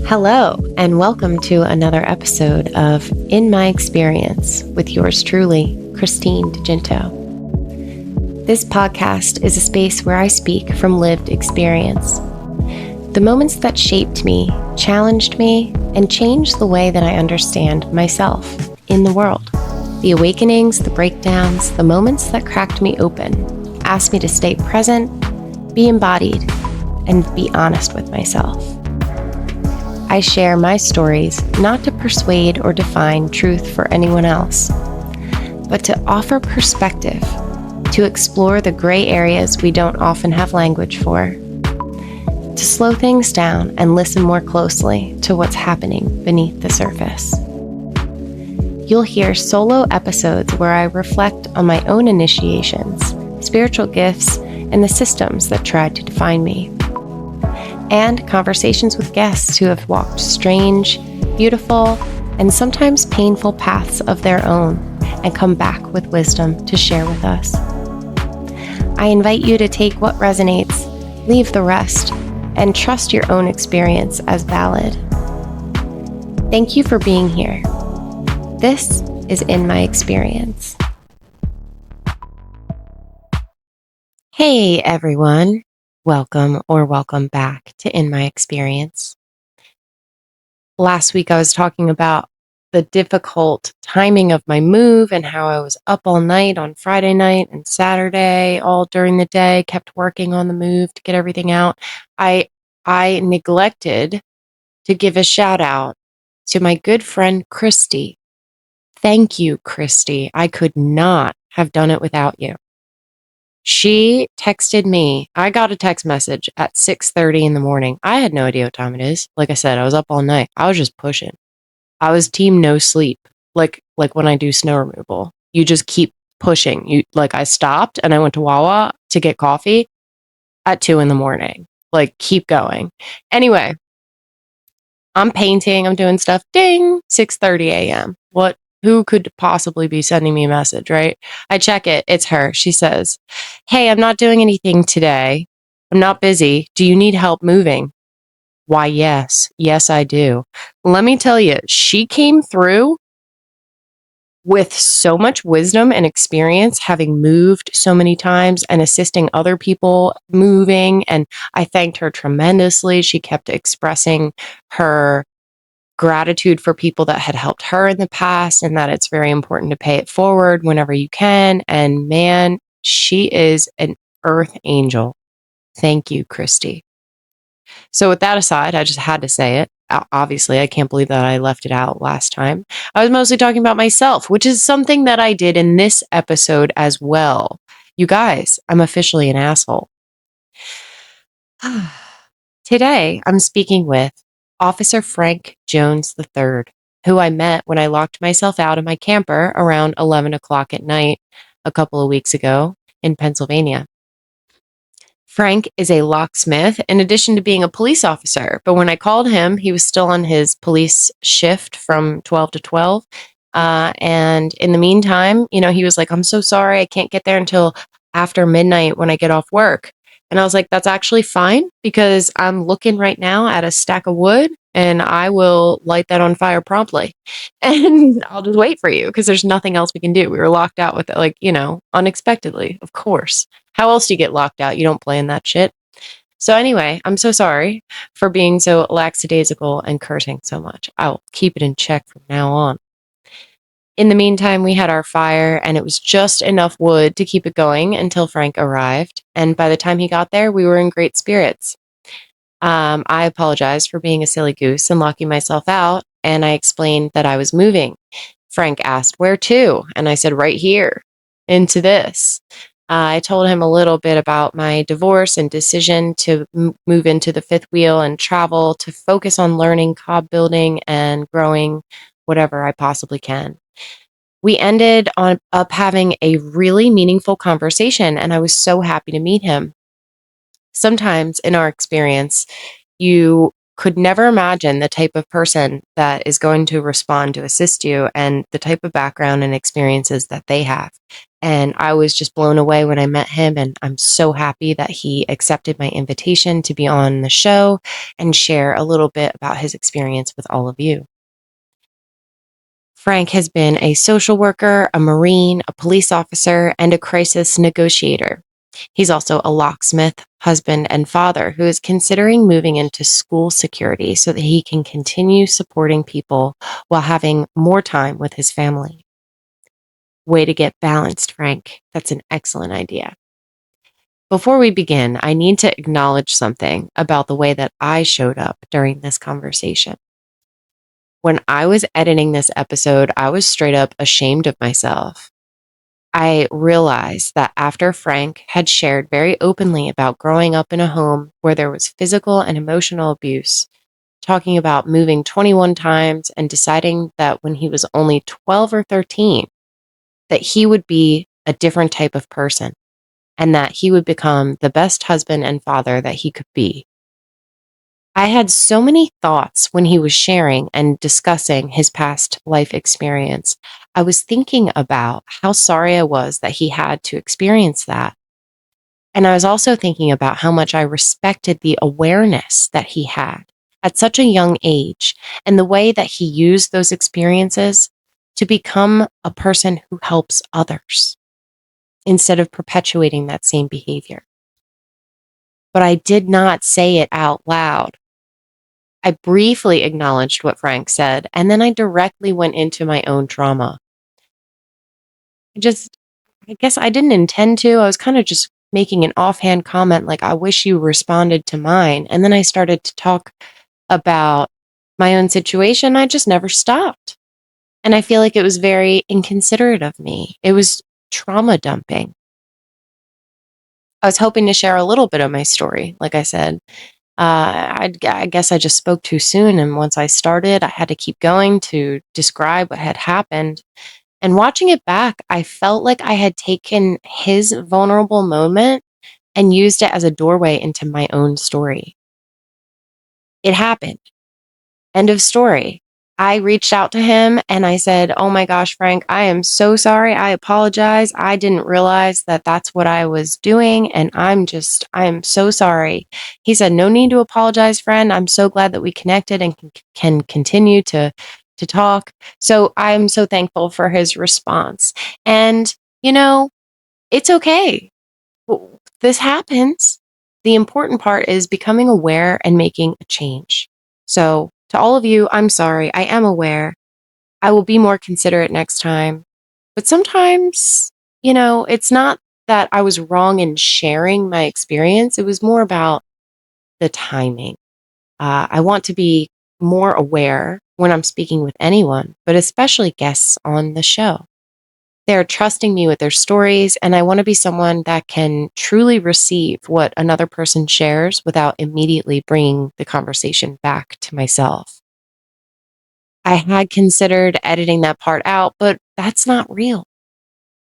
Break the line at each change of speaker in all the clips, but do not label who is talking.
Hello, and welcome to another episode of In My Experience with yours truly, Christine DeGinto. This podcast is a space where I speak from lived experience. The moments that shaped me, challenged me, and changed the way that I understand myself in the world. The awakenings, the breakdowns, the moments that cracked me open, asked me to stay present, be embodied, and be honest with myself. I share my stories not to persuade or define truth for anyone else, but to offer perspective, to explore the gray areas we don't often have language for, to slow things down and listen more closely to what's happening beneath the surface. You'll hear solo episodes where I reflect on my own initiations, spiritual gifts, and the systems that tried to define me. And conversations with guests who have walked strange, beautiful, and sometimes painful paths of their own and come back with wisdom to share with us. I invite you to take what resonates, leave the rest, and trust your own experience as valid. Thank you for being here. This is In My Experience. Hey, everyone. Welcome or welcome back to In My Experience. Last week I was talking about the difficult timing of my move and how I was up all night on Friday night and Saturday, all during the day, kept working on the move to get everything out. I neglected to give a shout out to my good friend Christy. Thank you, Christy. I could not have done it without you. She texted me. I got a text message at 6:30 in the morning. I had no idea what time it is. Like I said, I was up all night. I was just pushing. I was team no sleep. Like when I do snow removal, you just keep pushing. I stopped and I went to Wawa to get coffee at 2 in the morning. Keep going. Anyway, I'm painting. I'm doing stuff. Ding, 6:30 a.m. Who could possibly be sending me a message, right? I check it. It's her. She says, "Hey, I'm not doing anything today. I'm not busy. Do you need help moving?" Why, yes. Yes, I do. Let me tell you, she came through with so much wisdom and experience, having moved so many times and assisting other people moving. And I thanked her tremendously. She kept expressing her gratitude for people that had helped her in the past and that it's very important to pay it forward whenever you can. And man, she is an earth angel. Thank you, Christy. So with that aside, I just had to say it. Obviously, I can't believe that I left it out last time. I was mostly talking about myself, which is something that I did in this episode as well. You guys, I'm officially an asshole. Today, I'm speaking with Officer Frank Jones III, who I met when I locked myself out of my camper around 11 o'clock at night a couple of weeks ago in Pennsylvania. Frank is a locksmith in addition to being a police officer, but when I called him, he was still on his police shift from 12 to 12. And in the meantime, he was like, "I'm so sorry, I can't get there until after midnight when I get off work." And I was like, "That's actually fine because I'm looking right now at a stack of wood and I will light that on fire promptly. And I'll just wait for you because there's nothing else we can do." We were locked out with it, unexpectedly, of course. How else do you get locked out? You don't plan that shit. So anyway, I'm so sorry for being so lackadaisical and cursing so much. I'll keep it in check from now on. In the meantime, we had our fire and it was just enough wood to keep it going until Frank arrived. And by the time he got there, we were in great spirits. I apologized for being a silly goose and locking myself out, and I explained that I was moving. Frank asked, "Where to?" And I said, "Right here, into this." I told him a little bit about my divorce and decision to move into the fifth wheel and travel to focus on learning cob building and growing whatever I possibly can. We ended up having a really meaningful conversation, and I was so happy to meet him. Sometimes in our experience, you could never imagine the type of person that is going to respond to assist you and the type of background and experiences that they have. And I was just blown away when I met him. And I'm so happy that he accepted my invitation to be on the show and share a little bit about his experience with all of you. Frank has been a social worker, a Marine, a police officer, and a crisis negotiator. He's also a locksmith, husband, and father who is considering moving into school security so that he can continue supporting people while having more time with his family. Way to get balanced, Frank. That's an excellent idea. Before we begin, I need to acknowledge something about the way that I showed up during this conversation. When I was editing this episode, I was straight up ashamed of myself. I realized that after Frank had shared very openly about growing up in a home where there was physical and emotional abuse, talking about moving 21 times and deciding that when he was only 12 or 13, that he would be a different type of person and that he would become the best husband and father that he could be. I had so many thoughts when he was sharing and discussing his past life experience. I was thinking about how sorry I was that he had to experience that. And I was also thinking about how much I respected the awareness that he had at such a young age and the way that he used those experiences to become a person who helps others instead of perpetuating that same behavior. But I did not say it out loud. I briefly acknowledged what Frank said, and then I directly went into my own trauma. I guess I didn't intend to. I was kind of just making an offhand comment like, I wish you responded to mine. And then I started to talk about my own situation. I just never stopped. And I feel like it was very inconsiderate of me. It was trauma dumping. I was hoping to share a little bit of my story, like I said. I guess I just spoke too soon. And once I started, I had to keep going to describe what had happened. And watching it back, I felt like I had taken his vulnerable moment and used it as a doorway into my own story. It happened. End of story. I reached out to him and I said, "Oh my gosh, Frank, I am so sorry. I apologize. I didn't realize that that's what I was doing. And I am so sorry." He said, "No need to apologize, friend. I'm so glad that we connected and can continue to talk." So I'm so thankful for his response. And, it's okay. This happens. The important part is becoming aware and making a change. So, to all of you, I'm sorry. I am aware. I will be more considerate next time. But sometimes, it's not that I was wrong in sharing my experience. It was more about the timing. I want to be more aware when I'm speaking with anyone, but especially guests on the show. They're trusting me with their stories, and I want to be someone that can truly receive what another person shares without immediately bringing the conversation back to myself. I had considered editing that part out, but that's not real.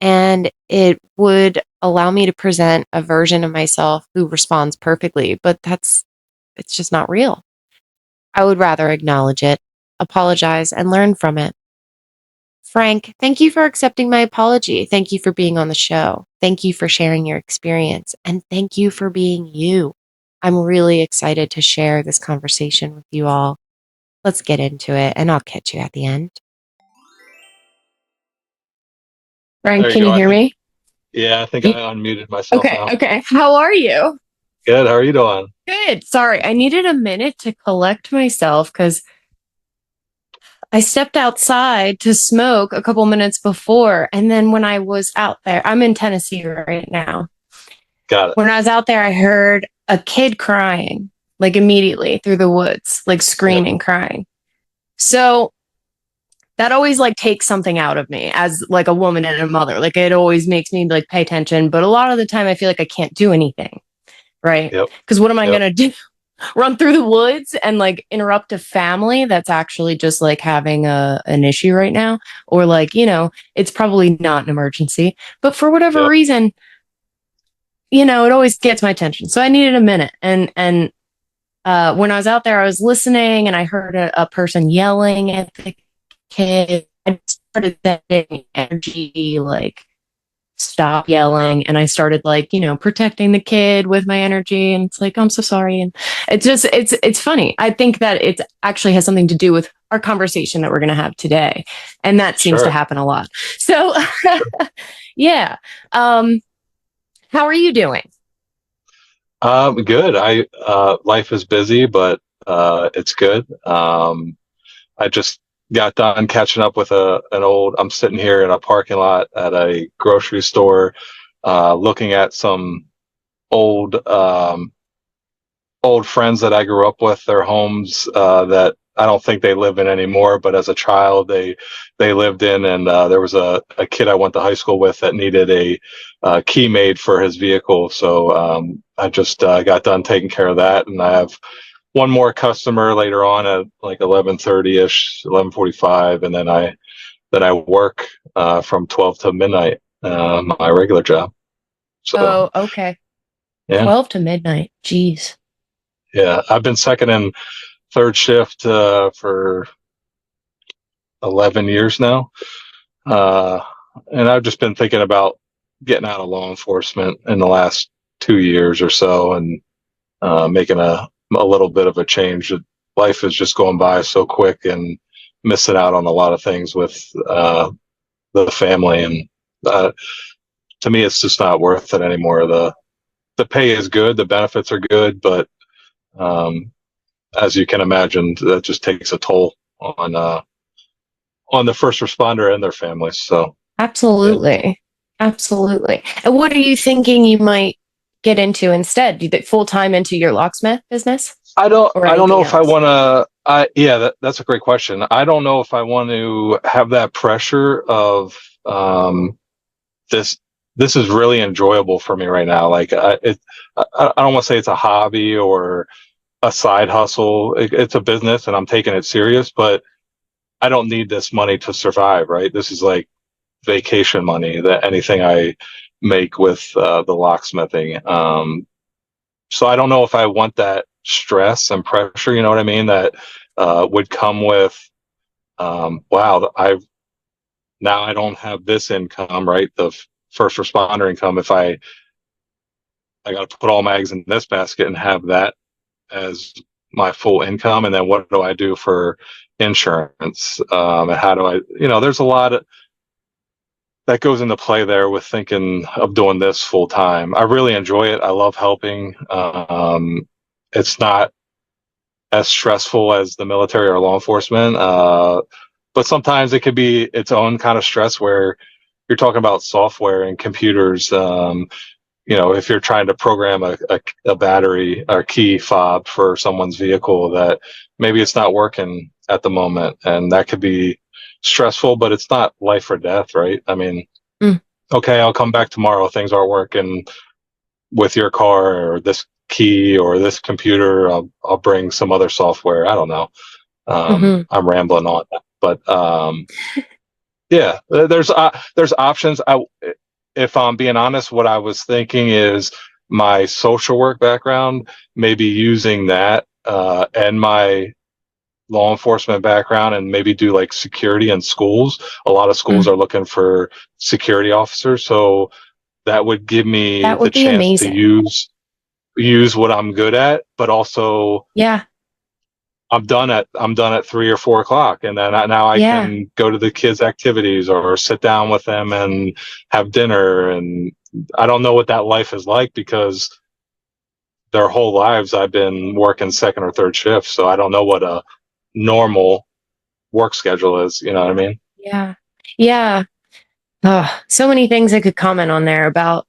And it would allow me to present a version of myself who responds perfectly, but it's just not real. I would rather acknowledge it, apologize, and learn from it. Frank, thank you for accepting my apology. Thank you for being on the show. Thank you for sharing your experience. And thank you for being you. I'm really excited to share this conversation with you all. Let's get into it, and I'll catch you at the end. Frank,
There you
can you
go.
hear me?
Yeah, I think I unmuted myself
Okay,
now.
okay. How are you?
Good. How are you doing?
Good. Sorry, I needed a minute to collect myself because I stepped outside to smoke a couple minutes before. And then when I was out there, I'm in Tennessee right now.
Got it.
When I was out there, I heard a kid crying, like immediately through the woods, like
Yep.
screaming, crying. So that always like takes something out of me as like a woman and a mother. Like it always makes me like pay attention. But a lot of the time I feel like I can't do anything. Right.
Yep.
Because what am I
Yep.
going to do? Run through the woods and like interrupt a family that's actually just like having an issue right now? Or like, it's probably not an emergency. But for whatever
Yep.
reason, it always gets my attention. So I needed a minute. And when I was out there, I was listening and I heard a person yelling at the kid. I started sending energy like stop yelling, and I started like, protecting the kid with my energy, and it's like, I'm so sorry. And it's funny. I think that it actually has something to do with our conversation that we're going to have today, and that seems to
Sure.
happen a lot. So yeah. How are you doing?
Good. Life is busy, but it's good. I just got done catching up with I'm sitting here in a parking lot at a grocery store, looking at some old, old friends that I grew up with, their homes, that I don't think they live in anymore, but as a child, they lived in, and there was a kid I went to high school with that needed a key made for his vehicle. So I just got done taking care of that, and I have one more customer later on at like 11:30 ish, 11:45, and then I work from 12 to midnight, my regular job. So
Oh, okay.
yeah,
12 to midnight. Jeez.
yeah, I've been second and third shift for 11 years now. Uh, and I've just been thinking about getting out of law enforcement in the last 2 years or so, and making a little bit of a change. Life is just going by so quick, and missing out on a lot of things with the family. And to me, it's just not worth it anymore. The pay is good, the benefits are good, but um, as you can imagine, that just takes a toll on the first responder and their families. So yeah.
Absolutely. Absolutely. And what are you thinking you might get into instead? Do you get full time into your locksmith business or
I don't know
anything
if I
else?
want to. Yeah, that's a great question. I don't know if I want to have that pressure of um, this. This is really enjoyable for me right now. Like I don't want to say it's a hobby or a side hustle. It's a business, and I'm taking it serious. But I don't need this money to survive. Right? This is like vacation money. That anything I make with the locksmithing. So I don't know if I want that stress and pressure, you know what I mean, that would come with, wow, now I don't have this income, right? The first responder income. If I got to put all my eggs in this basket and have that as my full income, and then what do I do for insurance? And how do I, there's a lot that goes into play there with thinking of doing this full time. I really enjoy it. I love helping. It's not as stressful as the military or law enforcement. But sometimes it could be its own kind of stress where you're talking about software and computers. If you're trying to program a battery or key fob for someone's vehicle that maybe it's not working at the moment, and that could be stressful, but it's not life or death, right? I mean,
Mm.
okay, I'll come back tomorrow. Things aren't working with your car or this key or this computer. I'll bring some other software. I don't know.
Hmm.
I'm rambling on, but yeah, there's options. If I'm being honest, what I was thinking is my social work background, maybe using that and my law enforcement background, and maybe do like security in schools. A lot of schools
Mm.
are looking for security officers, so that would give me
That
the
would be
chance to
amazing.
use what I'm good at, but also
Yeah.
I'm done at 3 or 4 o'clock, and then now I
Yeah.
can go to the kids' activities or sit down with them and have dinner. And I don't know what that life is like, because their whole lives I've been working second or third shift, so I don't know what a normal work schedule is. You know what I mean?
Yeah. Yeah. So many things I could comment on there about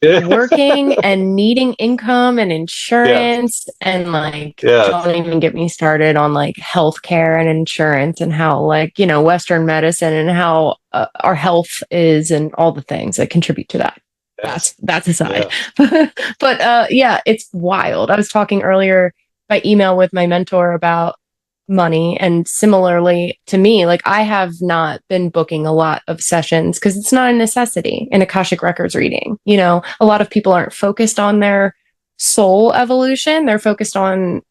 Yeah,
working and needing income and
yeah,
insurance, and like,
yeah,
don't even get me started on like healthcare and insurance, and how like, Western medicine, and how our health is, and all the things that contribute to that.
yes,
That's aside.
yeah,
But yeah, it's wild. I was talking earlier by email with my mentor about money, and similarly to me, like, I have not been booking a lot of sessions because it's not a necessity in Akashic Records reading. A lot of people aren't focused on their soul evolution, they're focused on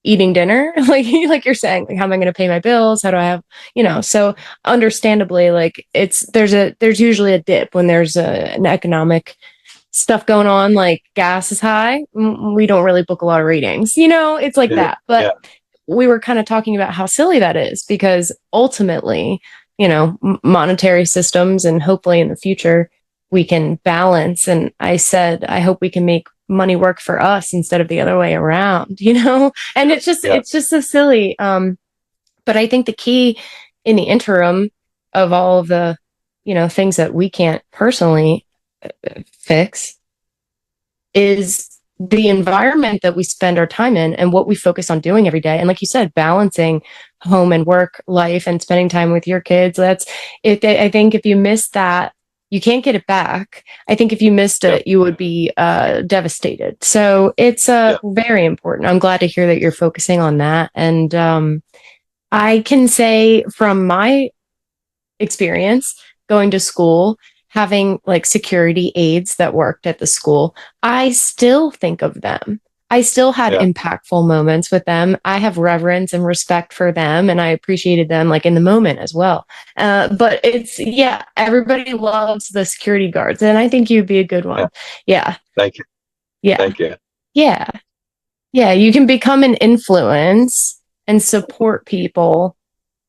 eating dinner, like you're saying, like how am I going to pay my bills? How do I have, so understandably, like there's usually a dip when there's an economic stuff going on, like gas is high. We don't really book a lot of readings, it's like
Yeah.
that. But
Yeah.
we were kind of talking about how silly that is because ultimately, monetary systems and hopefully in the future we can balance. And I said, I hope we can make money work for us instead of the other way around, and
Yeah.
it's just so silly. But I think the key in the interim of all of the, things that we can't personally fix is the environment that we spend our time in and what we focus on doing every day. And like you said, balancing home and work life and spending time with your kids. That's it. I think if you miss that, you can't get it back. I think if you missed
Yeah.
it, you would be devastated. So it's
Yeah.
very important. I'm glad to hear that you're focusing on that. And I can say from my experience going to school, having like security aides that worked at the school, I still think of them. I still had
Yeah.
impactful moments with them. I have reverence and respect for them, and I appreciated them like in the moment as well. But yeah, everybody loves the security guards, and I think you'd be a good
Yeah.
one. Yeah,
Thank you.
yeah,
Thank you.
yeah, yeah. You can become an influence and support people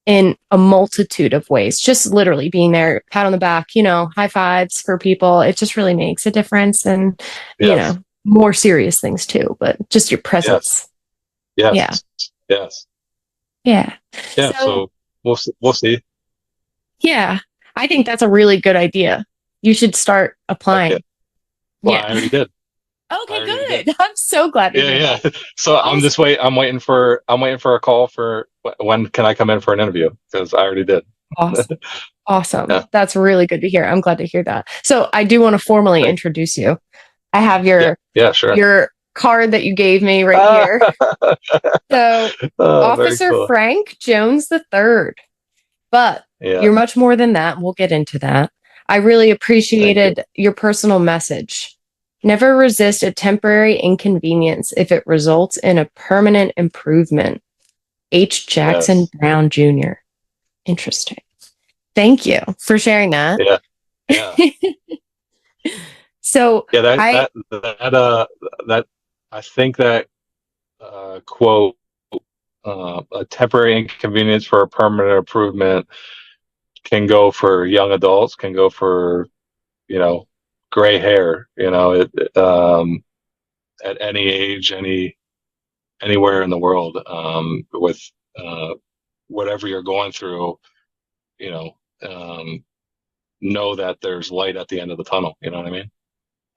in a multitude of ways. Just literally being there, pat on the back, high fives for people. It just really makes a difference. And,
Yes.
more serious things too, but just your
Yes.
presence. Yeah.
Yes. Yes.
Yeah.
Yeah.
So,
So we'll see.
yeah, I think that's a really good idea. You should start
Thank you.
applying.
Well,
Yeah.
I already did. I
Okay,
already did.
good. I'm so glad to
Yeah.
hear that.
Yeah. So
Awesome.
I'm waiting for a call for when can I come in for an interview? Because I already did.
Awesome. Awesome.
Yeah.
That's really good to hear. I'm glad to hear that. So I do want to formally
Thank
introduce you. I have
Yeah. Yeah. Sure.
your card that you gave me right
Ah,
here. So,
oh, very
Officer
cool.
Frank Jones the Third. But
Yeah.
you're much more than that. We'll get into that. I really
Thank you.
appreciated your personal message. Never resist a temporary inconvenience if it results in a permanent improvement. H. Jackson
Yes.
Brown Jr. Interesting. Thank you for sharing that.
Yeah. Yeah.
So,
Yeah.
I,
That I think that quote a temporary inconvenience for a permanent improvement can go for young adults, can go for you know gray hair. At any age, anywhere in the world, with uh, whatever you're going through, you know, know that there's light at the end of the tunnel. You know what I mean?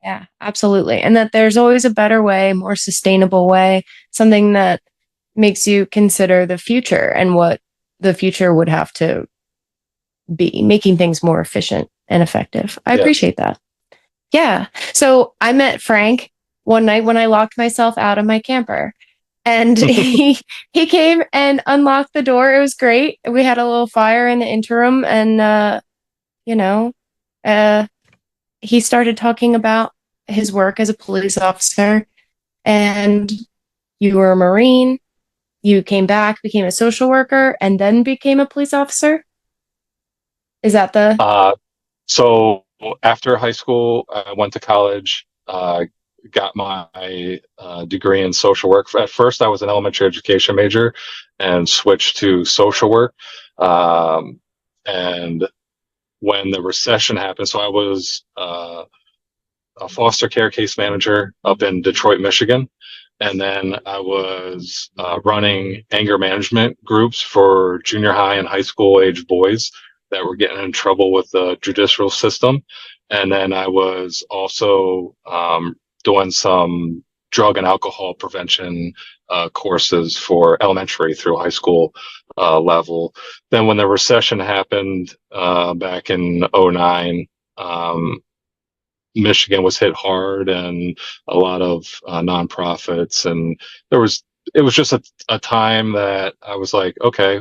yeah, absolutely. And that there's always a better way, more sustainable way, something that makes you consider the future and what the future would have to be, making things more efficient and effective. I
Yes.
appreciate that. Yeah. So I met Frank one night when I locked myself out of my camper. And he came and unlocked the door. It was great. We had a little fire in the interim, and you know, uh he started talking about his work as a police officer. And you were a Marine, you came back, became a social worker, and then became a police officer. Is that the
Uh, so after high school, I went to college, got my degree in social work. At first, I was an elementary education major and switched to social work. Um, and when the recession happened, so I was a foster care case manager up in Detroit, Michigan. And then I was running anger management groups for junior high and high school age boys that were getting in trouble with the judicial system. And then I was also doing some drug and alcohol prevention courses for elementary through high school level. Then when the recession happened back in '09, Michigan was hit hard, and a lot of nonprofits, and there was it was just a time that I was like, okay,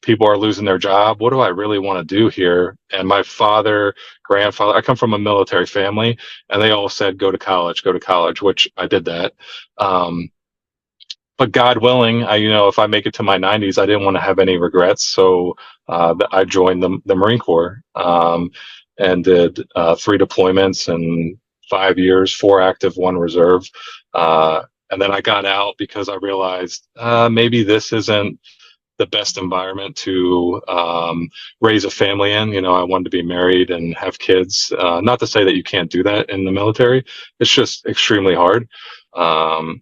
people are losing their job. What do I really want to do here? And my father, grandfather, I come from a military family, and they all said, go to college, which I did that. Um, but God willing, if I make it to my 90s, I didn't want to have any regrets. So I joined the Marine Corps, and did 3 deployments in 5 years, 4 active, 1 reserve. And then I got out because I realized maybe this isn't the best environment to raise a family in. I wanted to be married and have kids. Not to say that you can't do that in the military, it's just extremely hard. Um,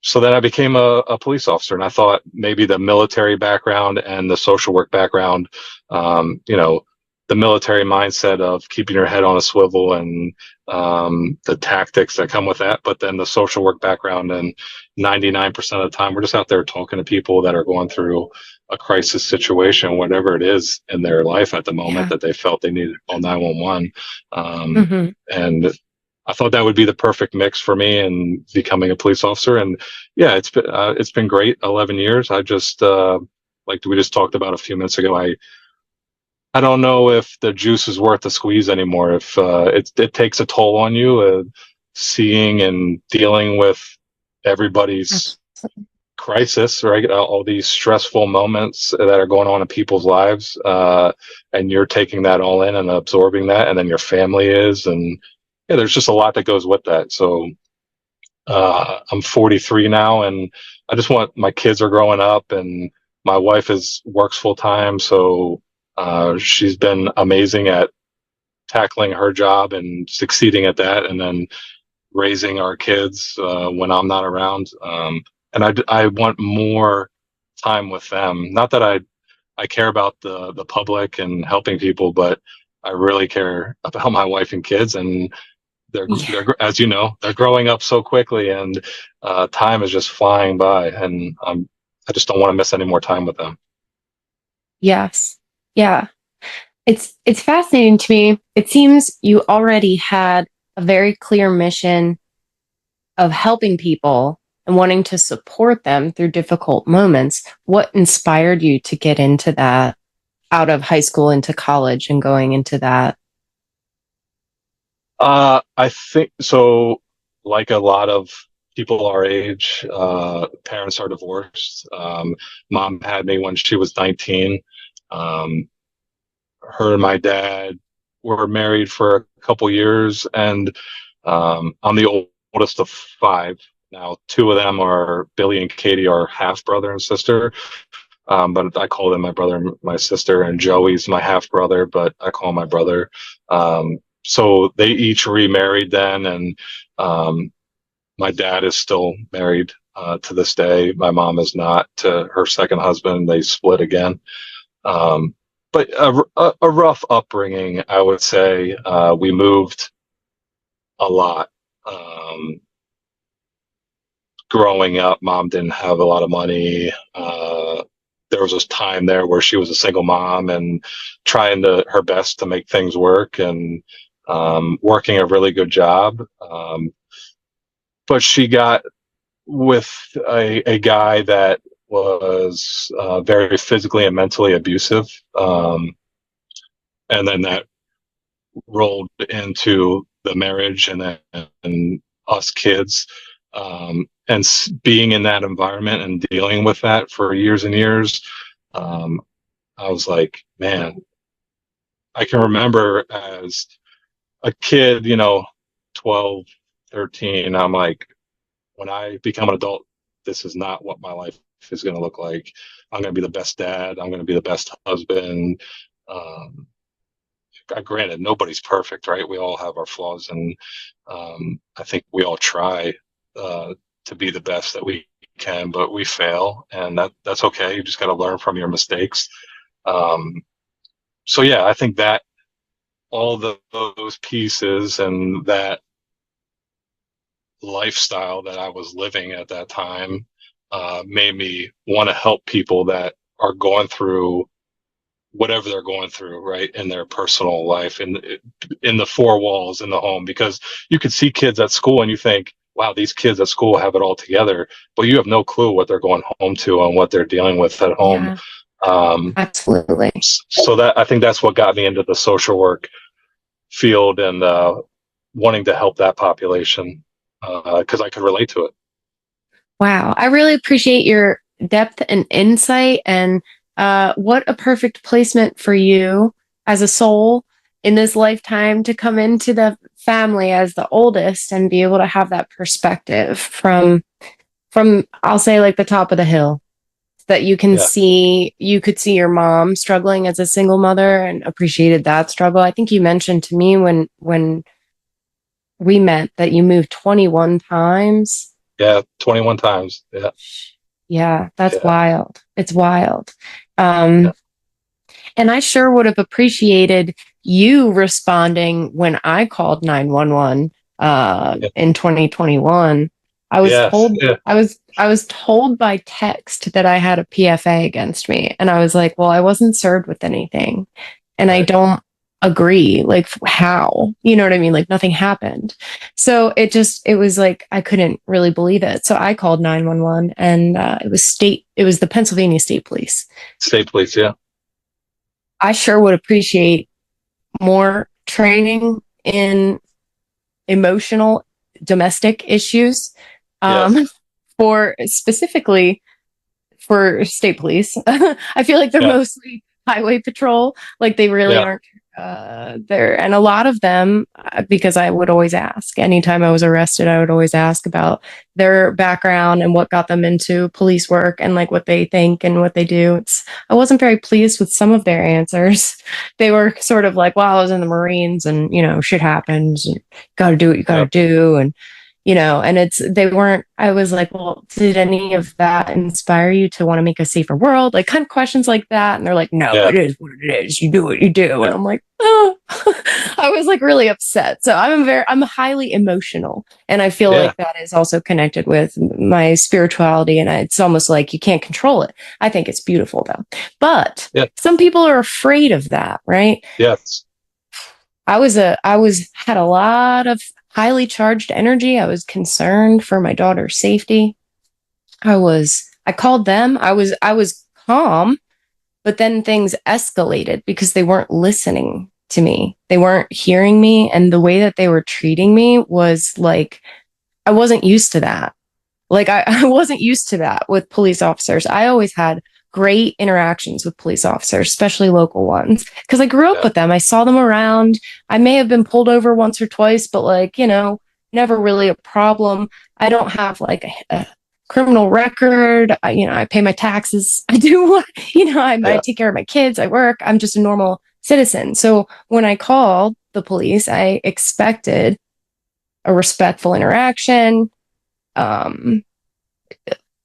so then I became a police officer, and I thought maybe the military background and the social work background, um, you know, the military mindset of keeping your head on a swivel and the tactics that come with that, but then the social work background, and 99% of the time we're just out there talking to people that are going through a crisis situation, whatever it is in their life at the moment
Yeah.
that they felt they needed to call 911.
Mhm.
And I thought that would be the perfect mix for me in becoming a police officer. And yeah, it's been great. 11 years. I just like we just talked about a few minutes ago. I don't know if the juice is worth the squeeze anymore. If it takes a toll on you, seeing and dealing with everybody's
Absolutely.
crisis, right? All these stressful moments that are going on in people's lives, and you're taking that all in and absorbing that, and then your family is, and yeah, there's just a lot that goes with that. So I'm 43 now, and I just want my kids are growing up, and my wife is works full time, so she's been amazing at tackling her job and succeeding at that, and then raising our kids when I'm not around. And I want more time with them. Not that I care about the public and helping people, but I really care about my wife and kids, and
Yeah.
they're as you know, they're growing up so quickly, and time is just flying by, and I just don't want to miss any more time with them.
Yes. Yeah. It's fascinating to me. It seems you already had a very clear mission of helping people and wanting to support them through difficult moments. What inspired you to get into that out of high school into college and going into that?
I think so. Like a lot of people our age, parents are divorced. Mom had me when she was 19. Um, Her and my dad were married for a couple years, and I'm the oldest of five. Now, two of them are Billy and Katie, are half brother and sister. But I call them my brother and my sister, and Joey's my half brother, but I call him my brother. So they each remarried then, and um, my dad is still married to this day. My mom is not to her second husband. They split again. Um, but a rough upbringing, I would say. We moved a lot. Um, Growing up, mom didn't have a lot of money. There was this time there where she was a single mom and trying her best to make things work, and working a really good job. But she got with a guy that was very physically and mentally abusive. And then that rolled into the marriage, and us kids, and being in that environment and dealing with that for years and years. um, I was like, man, I can remember as a kid, 12, 13, I'm like, when I become an adult, this is not what my life is going to look like. I'm going to be the best dad, I'm going to be the best husband. um, Granted, nobody's perfect, right? We all have our flaws, and I think we all try uh, to be the best that we can, but we fail, and that's okay. You just got to learn from your mistakes. Um, so yeah, I think that those pieces and that lifestyle that I was living at that time made me want to help people that are going through whatever they're going through, right, in their personal life, in the four walls in the home. Because you could see kids at school and you think, wow, these kids at school have it all together, but you have no clue what they're going home to and what they're dealing with at home.
Yeah,
um,
absolutely.
so that, I think that's what got me into the social work field, and wanting to help that population, because I could relate to it.
Wow. I really appreciate your depth and insight, and what a perfect placement for you as a soul in this lifetime to come into the family as the oldest and be able to have that perspective from I'll say like the top of the hill, that
Yeah,
you could see your mom struggling as a single mother and appreciated that struggle. I think you mentioned to me when we met that you moved 21 times.
yeah, 21 times. Yeah,
Yeah, that's
yeah,
wild. It's wild.
yeah,
Um, and I sure would have appreciated you responding when I called 911
yeah,
in 2021.
yes, yeah,
I was told by text that I had a PFA against me, and I was like, well, I wasn't served with anything, and I
right.
don't agree. Like, how? You know what I mean? Like, nothing happened. So it was like I couldn't really believe it. So I called 911, and it was the Pennsylvania State Police.
State police. Yeah,
I sure would appreciate more training in emotional domestic issues, um,
yes,
for specifically for state police. I feel like they're
yeah,
mostly highway patrol. Like they really
yeah,
aren't there. And a lot of them, because I would always ask anytime I was arrested, I would always ask about their background and what got them into police work and like what they think and what they do. I wasn't very pleased with some of their answers. They were sort of like, well, I was in the Marines and, shit happens and got to do what you got to
yep,
do. And and they weren't, I was like, well, did any of that inspire you to want to make a safer world? Like kind of questions like that. And they're like, no,
yeah,
it is what it is. You do what you do. And
yeah,
I'm like, oh, I was like really upset. So I'm highly emotional. And I feel
yeah,
like that is also connected with my spirituality. And it's almost like you can't control it. I think it's beautiful though. But
yeah,
some people are afraid of that, right?
yes,
Had a lot of highly charged energy. I was concerned for my daughter's safety. I called them. I was calm, but then things escalated because they weren't listening to me. They weren't hearing me. And the way that they were treating me was like, I wasn't used to that. Like I wasn't used to that with police officers. I always had great interactions with police officers, especially local ones, because I grew up
yeah,
with them. I saw them around. I may have been pulled over once or twice, but like, never really a problem. I don't have like a criminal record. I pay my taxes. I do what, I
yeah,
take care of my kids. I work. I'm just a normal citizen. So when I called the police, I expected a respectful interaction, um,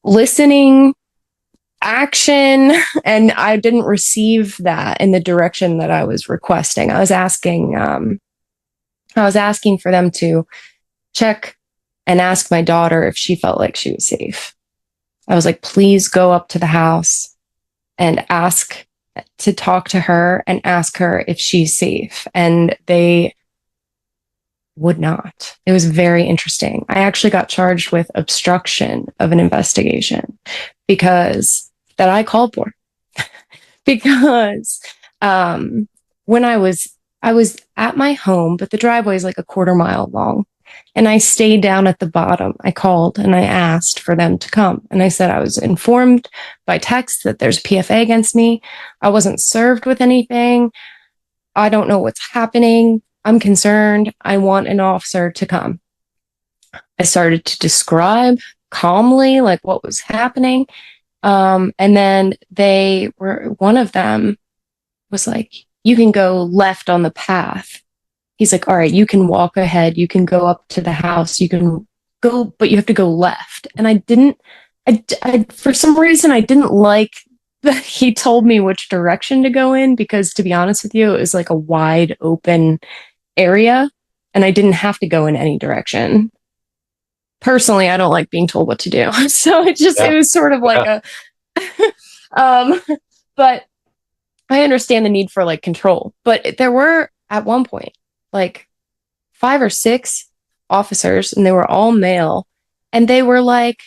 listening, action, and I didn't receive that in the direction that I was requesting. I was asking for them to check and ask my daughter if she felt like she was safe. I was like, please go up to the house and ask to talk to her and ask her if she's safe. And they would not. It was very interesting. I actually got charged with obstruction of an investigation because that I called for because when I was at my home, but the driveway is like a quarter mile long. And I stayed down at the bottom. I called and I asked for them to come. And I said I was informed by text that there's PFA against me. I wasn't served with anything. I don't know what's happening. I'm concerned. I want an officer to come. I started to describe calmly like what was happening. And then one of them was like, you can go left on the path. He's like, all right, you can walk ahead. You can go up to the house. You can go, but you have to go left. And for some reason, I didn't like that he told me which direction to go in because to be honest with you, it was like a wide open area and I didn't have to go in any direction. Personally, I don't like being told what to do. So it
yeah,
was sort of like
yeah,
a, um, but I understand the need for like control, but there were at one point like 5 or 6 officers and they were all male and they were like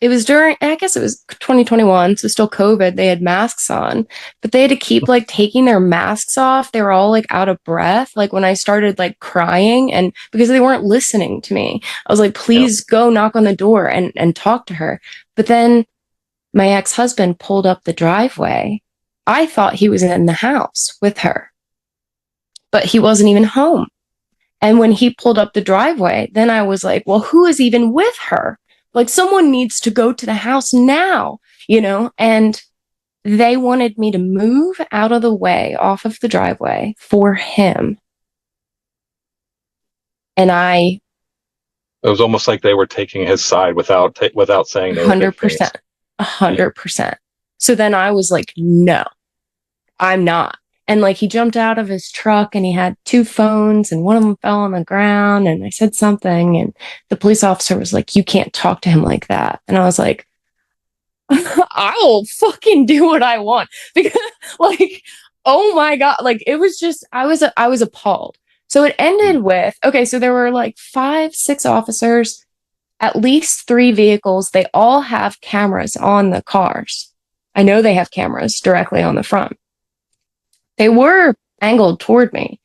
it was during, I guess it was 2021, so still COVID. They had masks on, but they had to keep like taking their masks off. They were all like out of breath. Like when I started like crying, and because they weren't listening to me, I was like,
Yeah.
please go knock on the door and talk to her. But then my ex-husband pulled up the driveway. I thought he was in the house with her, but he wasn't even home. And when he pulled up the driveway, then I was like, well, who is even with her? Like, someone needs to go to the house now, you know? And they wanted me to move out of the way off of the driveway for him. And I
It was almost like they were taking his side without saying they were big fans.
100%, a
Yeah.
100%. So then I was like, no, I'm not. And like he jumped out of his truck and he had two phones and one of them fell on the ground. And I said something and the police officer was like, you can't talk to him like that. And I was like, I'll fucking do what I want because like, oh my God. Like it was just, I was appalled. So it ended with, okay, so there were like 5, 6 officers, at least 3 vehicles. They all have cameras on the cars. I know they have cameras directly on the front. They were angled toward me.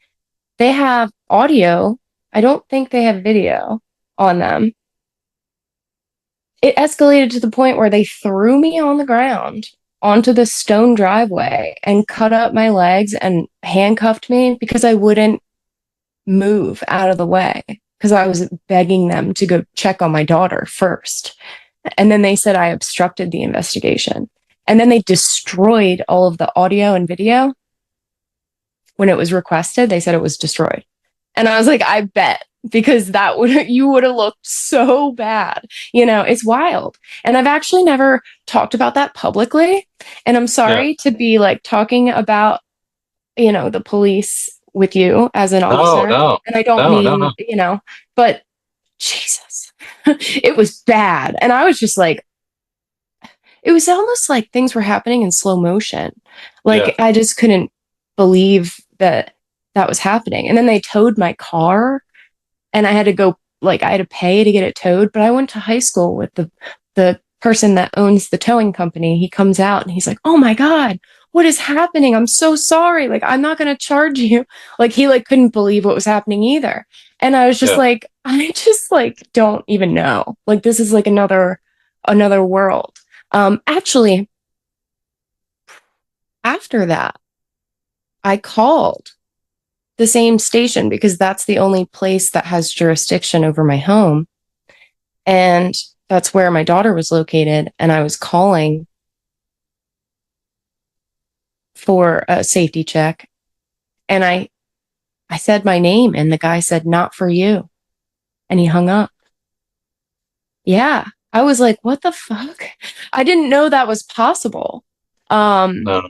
They have audio. I don't think they have video on them. It escalated to the point where they threw me on the ground onto the stone driveway and cut up my legs and handcuffed me because I wouldn't move out of the way because I was begging them to go check on my daughter first. And then they said I obstructed the investigation. And then they destroyed all of the audio and video. When it was requested, they said it was destroyed. And I was like, I bet, because that would, you would have looked so bad. You know, it's wild. And I've actually never talked about that publicly. And I'm
Yeah.
sorry to be like talking about, you know, the police with you as an
No,
officer.
no,
And I don't
no, no,
mean,
no.
you know, but Jesus, it was bad. And I was just like, it was almost like things were happening in slow motion.
Yeah.
Like I just couldn't believe that that was happening. And then they towed my car and I had to go, like I had to pay to get it towed, but I went to high school with the person that owns the towing company. He comes out and he's like, "Oh my God, what is happening? I'm so sorry. Like I'm not going to charge you." Like he like couldn't believe what was happening either. And I was just
Yeah.
like, I just like don't even know. Like this is like another world. Actually, after that, I called the same station because that's the only place that has jurisdiction over my home. And that's where my daughter was located. And I was calling for a safety check. And I said my name, and the guy said, "Not for you." And he hung up. Yeah. I was like, what the fuck? I didn't know that was possible. Um,
No,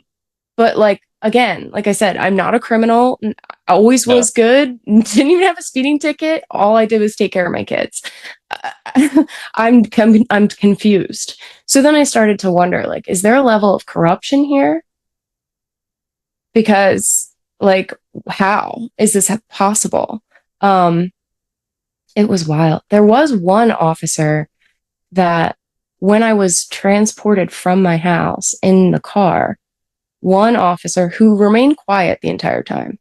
But like again, like I said, I'm not a criminal. I always
no.
was good. Didn't even have a speeding ticket. All I did was take care of my kids. I'm confused. So then I started to wonder, like, is there a level of corruption here? Because like, how is this possible? Um, it was wild. There was one officer that when I was transported from my house in the car, one officer who remained quiet the entire time,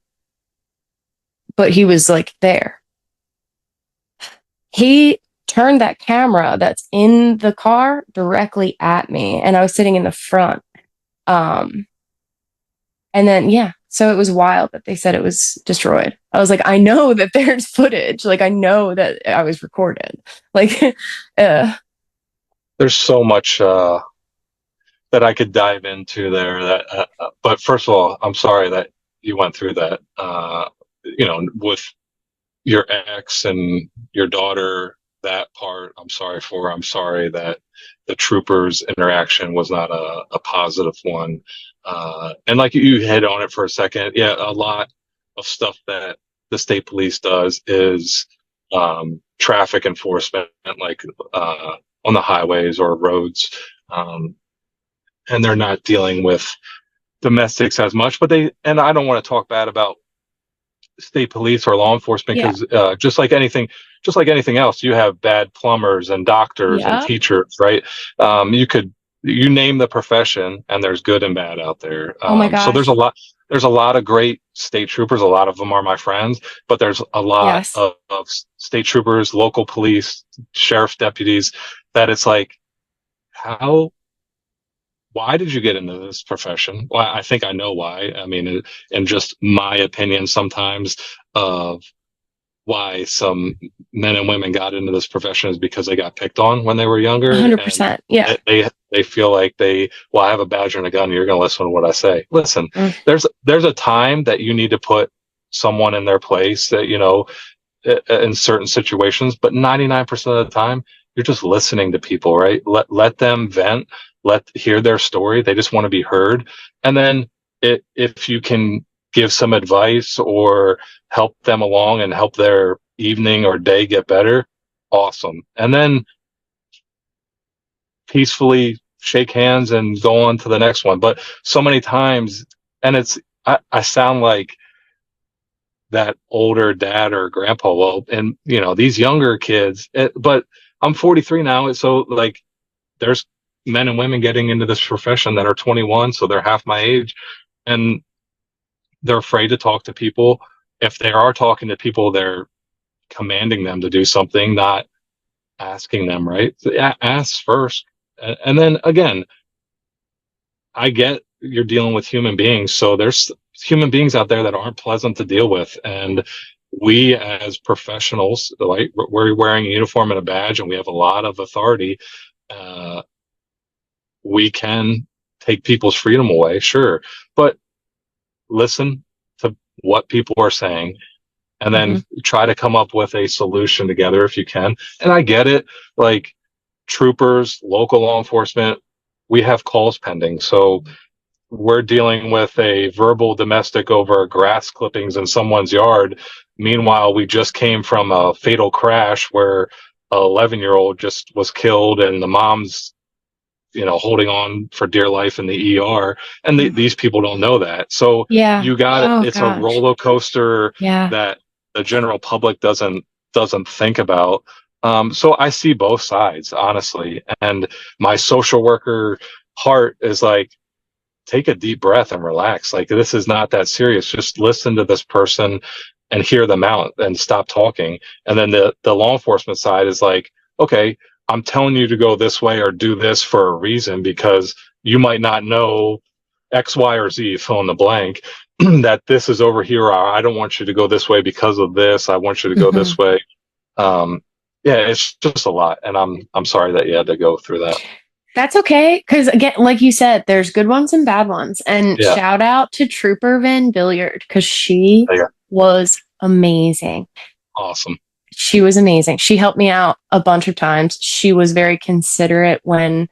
but he was like there. He turned that camera that's in the car directly at me, and I was sitting in the front. Um, and then, yeah, so it was wild that they said it was destroyed. I was like, I know that there's footage. Like, I know that I was recorded. Like,
There's so much that I could dive into there. But first of all, I'm sorry that you went through that. With your ex and your daughter, that part I'm sorry for. I'm sorry that the troopers interaction was not a positive one. And like you hit on it for a second, yeah, a lot of stuff that the state police does is traffic enforcement, like on the highways or roads. Um, and they're not dealing with domestics as much, but and I don't want to talk bad about state police or law enforcement,
Yeah.
because just like anything else, you have bad plumbers and doctors and
Yeah.
teachers, right? You name the profession, and there's good and bad out there.
Oh my
So
gosh.
there's a lot of great state troopers. A lot of them are my friends, but there's a lot
Yes.
of state troopers, local police, sheriff's deputies, that it's like, how why did you get into this profession? Well, I think I know why. I mean, in just my opinion, sometimes of why some men and women got into this profession is because they got picked on when they were younger, and
100%. Yeah.
they feel like well, I have a badge and a gun. You're going to listen to what I say. Listen,
Mm.
there's a time that you need to put someone in their place, that, in certain situations, but 99% of the time, you're just listening to people, right? Let them vent, hear their story. They just want to be heard. And then if you can give some advice or help them along and help their evening or day get better, awesome. And then peacefully shake hands and go on to the next one. But so many times, and I sound like that older dad or grandpa. Well, and these younger kids, but I'm 43 now, so like, there's men and women getting into this profession that are 21, so they're half my age, and they're afraid to talk to people. If they are talking to people, they're commanding them to do something, not asking them, right? So, ask first. And then again, I get you're dealing with human beings, so there's human beings out there that aren't pleasant to deal with, and we as professionals, like, we're wearing a uniform and a badge, and we have a lot of authority. Uh, we can take people's freedom away, sure, but listen to what people are saying, and
Hmm.
then try to come up with a solution together if you can. And I get it, like, troopers, local law enforcement, we have calls pending, so we're dealing with a verbal domestic over grass clippings in someone's yard. Meanwhile, we just came from a fatal crash where a 11-year-old just was killed, and the mom's, holding on for dear life in the ER. And these people don't know that. So
Yeah.
you got it.
Oh
It's a
gosh.
roller coaster
Yeah.
that the general public doesn't think about. So I see both sides, honestly. And my social worker heart is like, take a deep breath and relax. Like, this is not that serious. Just listen to this person and hear them out and stop talking. And then the law enforcement side is like, okay, I'm telling you to go this way or do this for a reason, because you might not know X, Y, or Z, fill in the blank, that this is over here. Or I don't want you to go this way because of this. I want you to go
Hmm.
this way. Um, yeah, it's just a lot. And I'm sorry that you had to go through that.
That's okay. Because again, like you said, there's good ones and bad ones. And
Yeah.
shout out to Trooper Van Billiard because she
Yeah.
was amazing.
Awesome.
She was amazing. She helped me out a bunch of times. She was very considerate when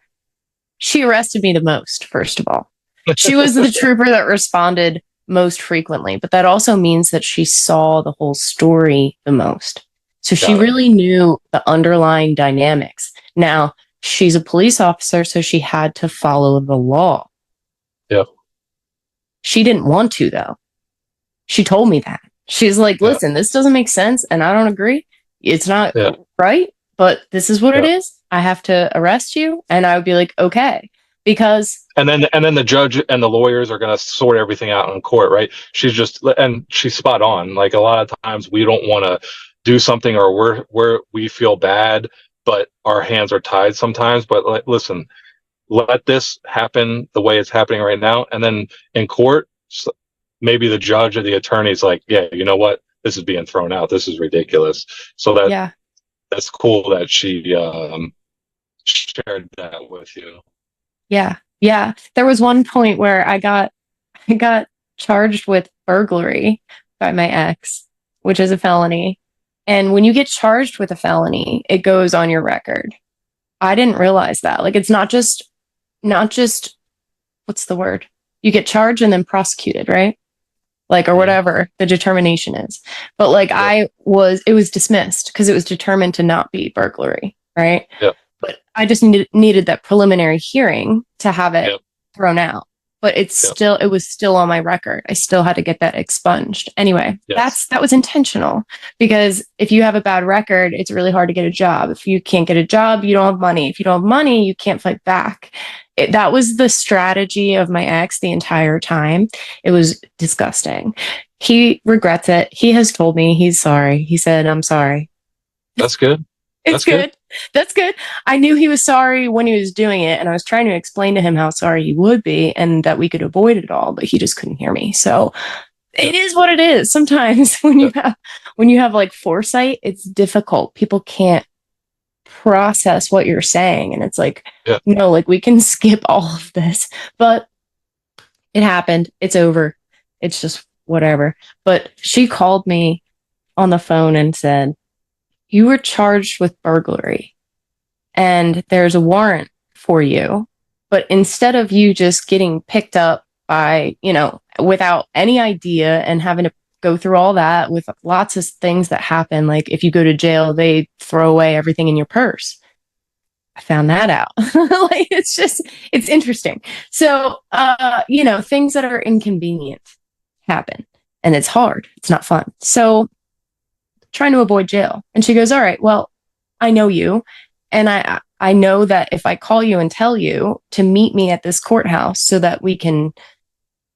she arrested me the most, first of all. She was the trooper that responded most frequently, but that also means that she saw the whole story the most. So she
Got it.
really knew the underlying dynamics. Now, she's a police officer, so she had to follow the law.
Yep.
She didn't want to, though. She told me that. She's like,
Yeah.
listen, this doesn't make sense, and I don't agree. It's not
Yeah.
right, but this is what it
Yeah.
is. I have to arrest you. And I would be like, okay. Because
And then the judge and the lawyers are going to sort everything out in court, right? And she's spot on. Like, a lot of times we don't want to do something, or we feel bad, but our hands are tied sometimes. But, like, listen, let this happen the way it's happening right now, and then in court, maybe the judge or the attorney's like, yeah, you know what? This is being thrown out. This is ridiculous. So
yeah,
that's cool that she shared that with you.
yeah, yeah. There was one point where I got charged with burglary by my ex, which is a felony. And when you get charged with a felony, it goes on your record. I didn't realize that. Like, it's not just what's the word? You get charged and then prosecuted, right? Like, or whatever the determination is. But like,
Yep.
it was dismissed because it was determined to not be burglary, right?
Yep.
But I just needed that preliminary hearing to have it
Yep.
thrown out. but
Yeah.
it was still on my record. I still had to get that expunged. Anyway,
Yes.
that was intentional, because if you have a bad record, it's really hard to get a job. If you can't get a job, you don't have money. If you don't have money, you can't fight back. That was the strategy of my ex the entire time. It was disgusting. He regrets it. He has told me he's sorry. He said, "I'm sorry."
That's good.
It's
That's good.
good. That's good. I knew he was sorry when he was doing it, and I was trying to explain to him how sorry he would be and that we could avoid it all, but he just couldn't hear me. So
Yeah.
it is what it is. Sometimes
Yeah.
when you have like foresight, it's difficult. People can't process what you're saying, and it's like,
Yeah.
no, like we can skip all of this. But it happened. It's over. It's just whatever. But she called me on the phone and said, "You were charged with burglary and there's a warrant for you. But instead of you just getting picked up by, without any idea and having to go through all that with lots of things that happen, like if you go to jail, they throw away everything in your purse." I found that out. Like it's interesting. So, things that are inconvenient happen, and it's hard. It's not fun. So, trying to avoid jail. And she goes, "All right, well, I know you. And I know that if I call you and tell you to meet me at this courthouse so that we can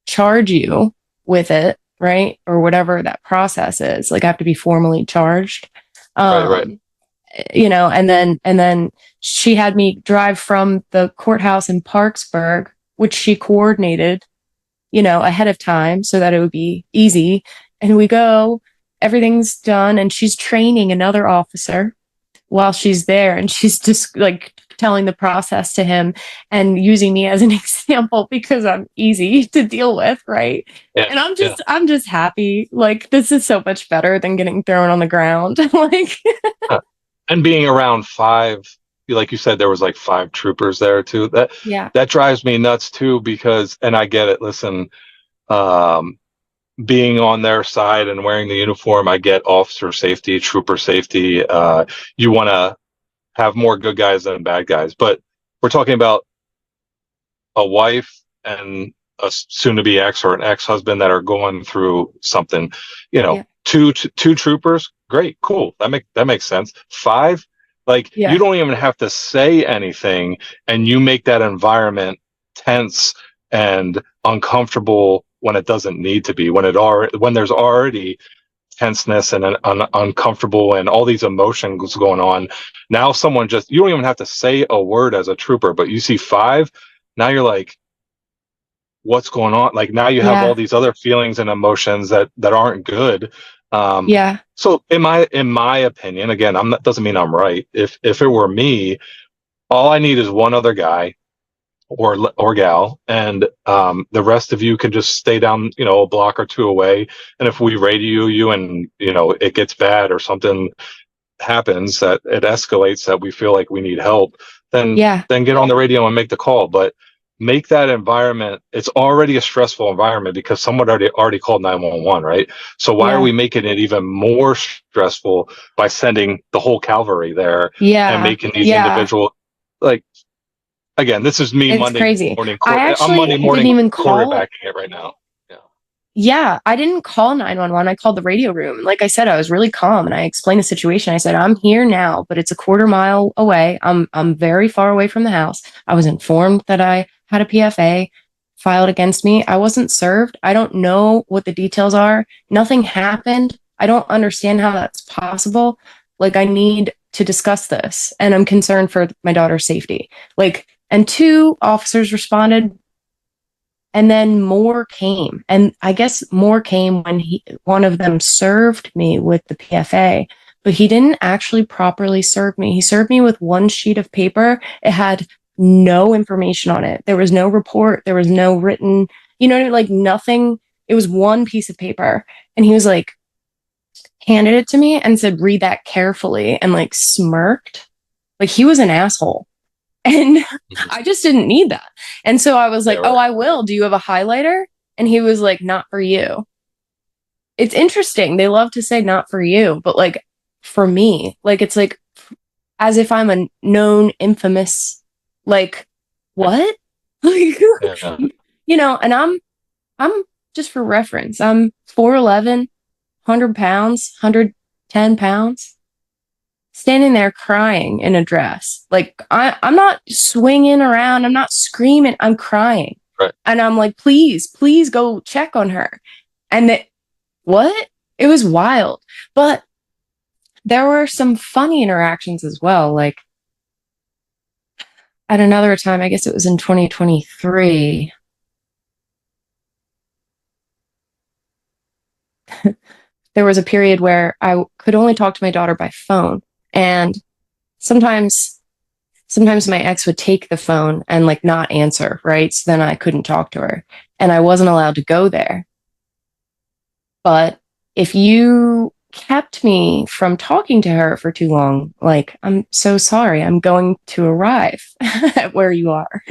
charge you with it, right? Or whatever that process is, like I have to be formally charged."
Right. Right.
Um, and then she had me drive from the courthouse in Parksburg, which she coordinated, ahead of time so that it would be easy. And we go, everything's done, and she's training another officer while she's there, and she's just like telling the process to him and using me as an example because I'm easy to deal with, right?
Yeah.
And
Yeah.
I'm just happy. Like this is so much better than getting thrown on the ground. Like
Uh, and being around five, like you said, there was like five troopers there too.
yeah.
That drives me nuts too, because, and I get it. Listen, um, being on their side and wearing the uniform, I get officer safety, trooper safety. You want to have more good guys than bad guys, but we're talking about a wife and a soon-to-be ex or an ex-husband that are going through something.
Yeah.
Two troopers, great, cool. That makes sense. Five, like you
Yeah.
don't even have to say anything, and you make that environment tense and uncomfortable when it doesn't need to be. When there's already tenseness and an uncomfortable and all these emotions going on. Now someone just, you don't even have to say a word as a trooper, but you see five, now you're like, what's going on? Like now you have all
Yeah.
these other feelings and emotions that aren't good.
Yeah.
So in my opinion, again, doesn't mean I'm right. If it were me, all I need is one other guy or gal, and the rest of you can just stay down, a block or two away. And if we radio you and it gets bad or something happens that it escalates, that we feel like we need help, then
Yeah.
get on the radio and make the call. But make that environment, it's already a stressful environment because someone already called 911, right? So why are
Yeah.
we making it even more stressful by sending the whole cavalry there and
Yeah.
making these
Yeah.
individual, like, again, this is me
It's
Monday
crazy.
morning.
I
I'm
actually
Monday
didn't
morning
even call.
quarterbacking it right now. Yeah.
Yeah, I didn't call 911. I called the radio room. Like I said, I was really calm and I explained the situation. I said, "I'm here now, but it's a quarter mile away. I'm very far away from the house. I was informed that I had a PFA filed against me. I wasn't served. I don't know what the details are. Nothing happened. I don't understand how that's possible. Like I need to discuss this and I'm concerned for my daughter's safety." Like, and two officers responded, and then more came. And I guess more came when one of them served me with the PFA, but he didn't actually properly serve me. He served me with one sheet of paper. It had no information on it. There was no report. There was no written, like nothing. It was one piece of paper. And he was like, handed it to me and said, "Read that carefully," and like smirked. Like he was an asshole. And
Mhm.
I just didn't need that. And so I was
Yeah.
like, "Oh,
Right.
I will. Do you have a highlighter?" And he was like, "Not for you." It's interesting. They love to say not for you, but like for me, like it's like as if I'm a known infamous, like, what? Like,
Yeah.
And I'm just for reference, I'm 4'11", 100 pounds, 110 pounds, standing there crying in a dress. Like I'm not swinging around. I'm not screaming. I'm crying.
Right.
And I'm like, please, please go check on her. And what? It was wild. But there were some funny interactions as well. Like at another time, I guess it was in 2023, there was a period where I could only talk to my daughter by phone. And sometimes my ex would take the phone and like not answer, right? So then I couldn't talk to her and I wasn't allowed to go there. But if you kept me from talking to her for too long, like, I'm so sorry, I'm going to arrive at where you are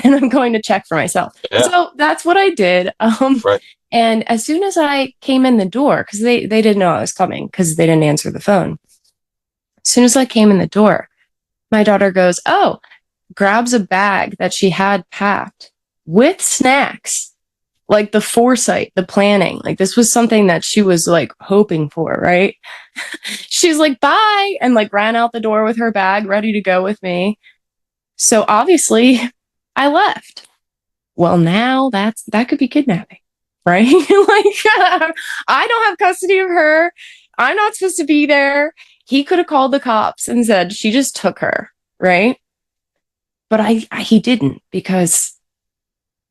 and I'm going to check for myself.
Yeah.
So that's what I did.
Right.
And as soon as I came in the door, because they didn't know I was coming because they didn't answer the phone. As soon as I came in the door, my daughter goes, oh, grabs a bag that she had packed with snacks, like the foresight, the planning. Like this was something that she was like hoping for, right? She's like, bye, and like ran out the door with her bag, ready to go with me. So obviously, I left. Well, now that could be kidnapping, right? Like, I don't have custody of her. I'm not supposed to be there. He could have called the cops and said she just took her, right? But he didn't because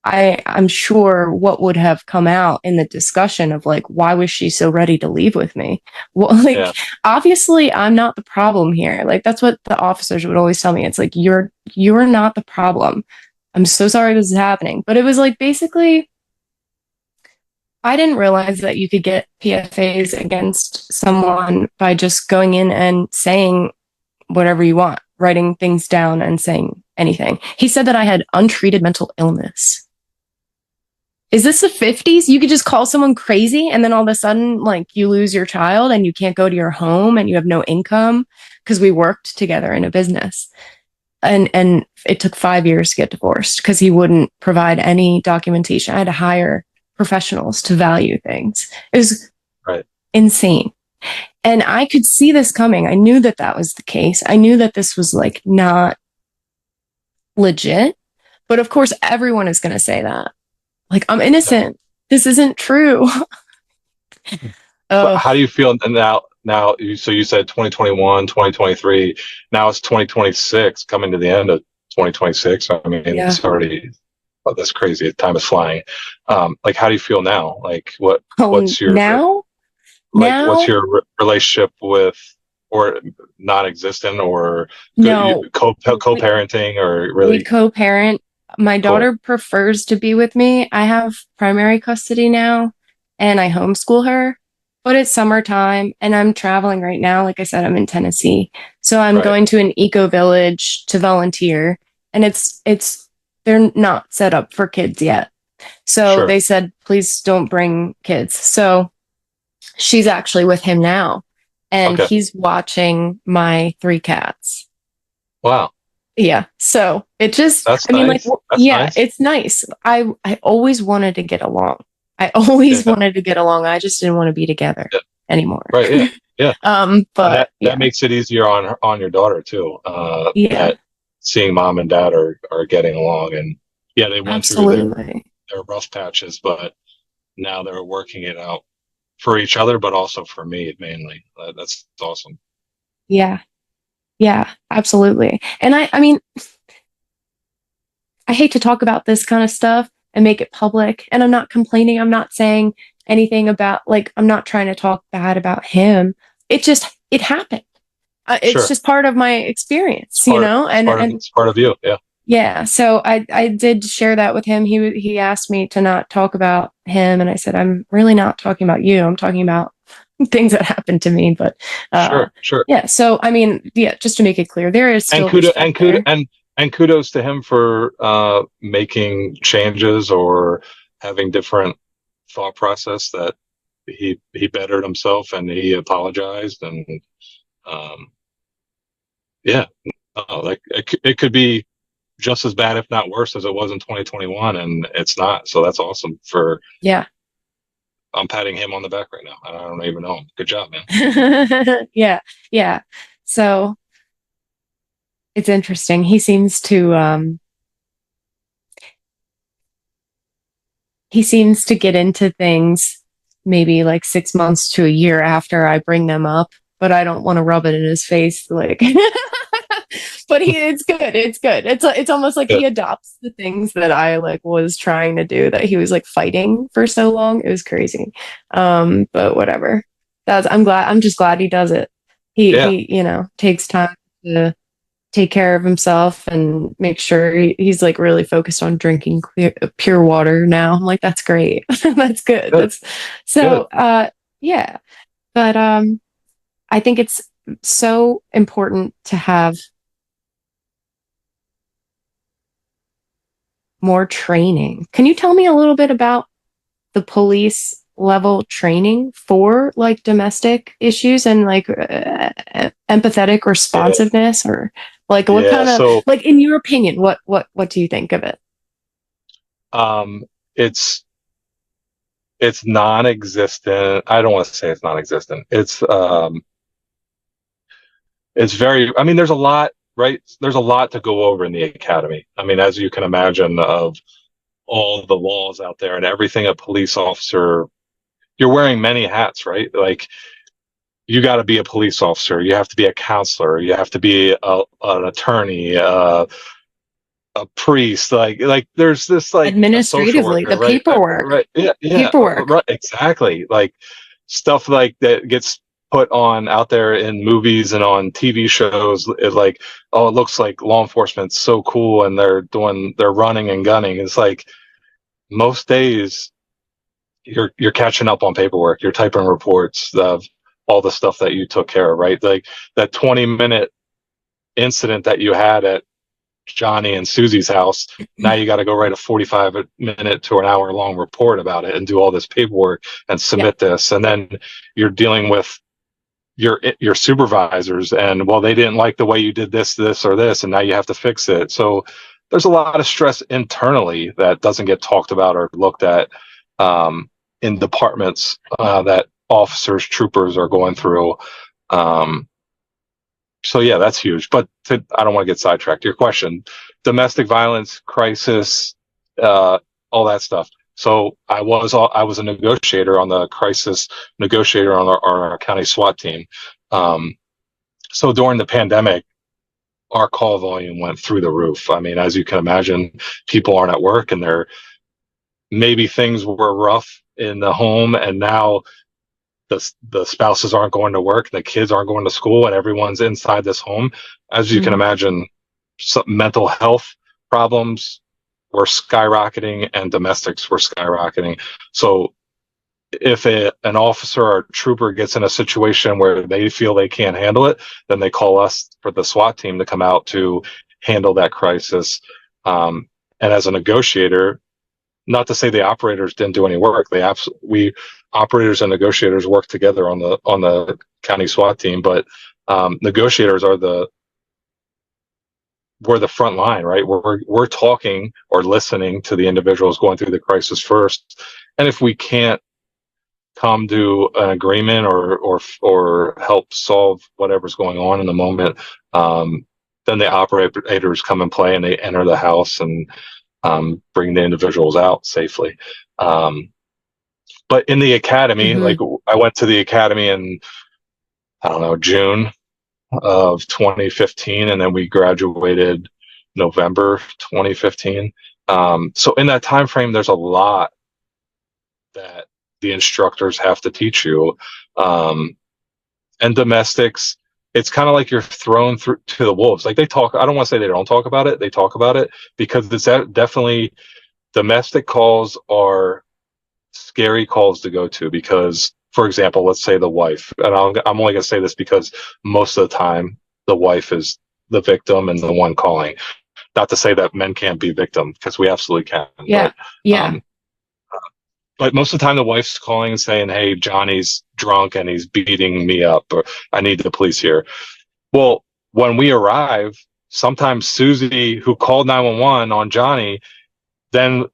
I'm sure what would have come out in the discussion of like, why was she so ready to leave with me? Well, like,
Yeah.
obviously I'm not the problem here. Like, that's what the officers would always tell me. It's like, you're not the problem. I'm so sorry this is happening. But it was like, basically, I didn't realize that you could get PFAs against someone by just going in and saying whatever you want, writing things down and saying anything. He said that I had untreated mental illness. Is this the 50s? You could just call someone crazy and then all of a sudden, like, you lose your child and you can't go to your home and you have no income because we worked together in a business. And it took 5 years to get divorced because he wouldn't provide any documentation. I had to hire professionals to value things. It was
Right.
insane. And I could see this coming. I knew that that was the case. I knew that this was like not legit. But of course, everyone is going to say that. Like, I'm innocent. This isn't true.
But
Oh,
how do you feel now? So you said 2021, 2023. Now it's 2026, coming to the end of 2026. I mean,
yeah.
it's already, oh, that's crazy. Time is flying. Like, how do you feel now? Like,
Oh,
what's
now,
your relationship with, or non-existent, or
no.
co-parenting, or
We
really
co-parent. My
cool?
daughter prefers to be with me. I have primary custody now and I homeschool her, but it's summertime and I'm traveling right now. Like I said, I'm in Tennessee. So I'm
Right.
going to an eco village to volunteer and they're not set up for kids yet. So
Sure.
they said, please don't bring kids. So she's actually with him now and
Okay.
he's watching my 3 cats.
Wow.
Yeah. So it just,
That's
I mean, like,
nice. That's
yeah,
nice.
it's nice. I always wanted to get along. I always
Yeah.
wanted to get along. I just didn't want to be together
Yeah.
anymore.
Right. Yeah. Yeah. And
But
that
yeah,
makes it easier on your daughter too.
yeah,
That seeing mom and dad are getting along, and yeah, they went through
absolutely.
their rough patches, but now they're working it out for each other, but also for me mainly. That's awesome.
Yeah. Yeah, absolutely. And I mean, I hate to talk about this kind of stuff and make it public. And I'm not complaining. I'm not saying anything about, like, I'm not trying to talk bad about him. It happened. It's
Sure,
just part of my experience, you know? And
it's part of you. Yeah,
yeah, so I did share that with him. He asked me to not talk about him, and I said, I'm really not talking about you. I'm talking about things that happened to me. But
sure, sure.
yeah, so I mean, yeah, just to make it clear, there is
And
still respect there.
kudos to him for making changes or having different thought process, that he bettered himself and he apologized, and um, yeah, like it could be just as bad, if not worse, as it was in 2021, and it's not. So that's awesome. For
Yeah.
I'm patting him on the back right now. I don't even know him. Good job, man.
Yeah. Yeah. So it's interesting. He seems to get into things maybe like 6 months to a year after I bring them up, but I don't want to rub it in his face. Like, but it's good. It's good. It's almost like
Yeah,
he adopts the things that I like was trying to do that he was like fighting for so long. It was crazy. But whatever. I'm just glad he does it.
yeah,
He takes time to take care of himself and make sure he's like really focused on drinking pure water now. I'm like, that's great. That's good.
good,
That's
good.
so yeah. But I think it's so important to have more training. Can you tell me a little bit about the police level training for like domestic issues and like empathetic
Yeah,
responsiveness, or like what
yeah.
kind of,
So
like, in your opinion, what do you think of it?
um, it's it's non-existent. I don't want to say it's non-existent. It's very. I mean, there's a lot, right? There's a lot to go over in the academy. I mean, as you can imagine, of all the laws out there and everything a police officer, you're wearing many hats, right? Like, you got to be a police officer, you have to be a counselor, you have to be an attorney, a priest, like there's this, like, a social
Administratively,
worker,
the
right?
paperwork,
Right, yeah, yeah,
paperwork.
right, exactly. Like, stuff like that gets put on out there in movies and on TV shows. It, like, oh, it looks like law enforcement's so cool and they're running and gunning. It's like, most days you're catching up on paperwork, you're typing reports of all the stuff that you took care of, right? Like, that 20-minute incident that you had at Johnny and Susie's house, now you got to go write a 45-minute to an hour long report about it and do all this paperwork and
Yeah.
submit this. And then you're dealing with your supervisors, and, well, they didn't like the way you did this or this, and now you have to fix it. So there's a lot of stress internally that doesn't get talked about or looked at, in departments, that officers, troopers are going through. um, so yeah, that's huge. But I don't want to get sidetracked. Your question: domestic violence, crisis, uh, all that stuff. So I was a negotiator on the crisis negotiator on our county SWAT team. Um, so during the pandemic, our call volume went through the roof. I mean, as you can imagine, people aren't at work, and maybe things were rough in the home, and now the spouses aren't going to work, the kids aren't going to school, and everyone's inside this home. As you can
Mhm.
imagine, some mental health problems were skyrocketing and domestics were skyrocketing. So if an officer or trooper gets in a situation where they feel they can't handle it, then they call us for the SWAT team to come out to handle that crisis. Um, and as a negotiator, not to say the operators didn't do any work. We operators and negotiators work together on the county SWAT team, but negotiators we're the front line, right? We're talking or listening to the individuals going through the crisis first, and if we can't come to an agreement or help solve whatever's going on in the moment, then the operators come and play, and they enter the house and bring the individuals out safely. Um, but in the academy, like,
Mhm.
I went to the academy in, I don't know, June of 2015, and then we graduated November 2015. So in that time frame, there's a lot that the instructors have to teach you. Um, and domestics, it's kind of like you're thrown through to the wolves. Like, they talk. I don't want to say they don't talk about it. They talk about it because it's definitely, domestic calls are scary calls to go to, because, for example, let's say the wife, and I'm only going to say this because most of the time the wife is the victim and the one calling. Not to say that men can't be victim, because we absolutely can,
Yeah. Yeah.
um, but most of the time the wife's calling and saying, hey, Johnny's drunk and he's beating me up, or I need the police here. Well, when we arrive, sometimes Susie, who called 911 on Johnny, then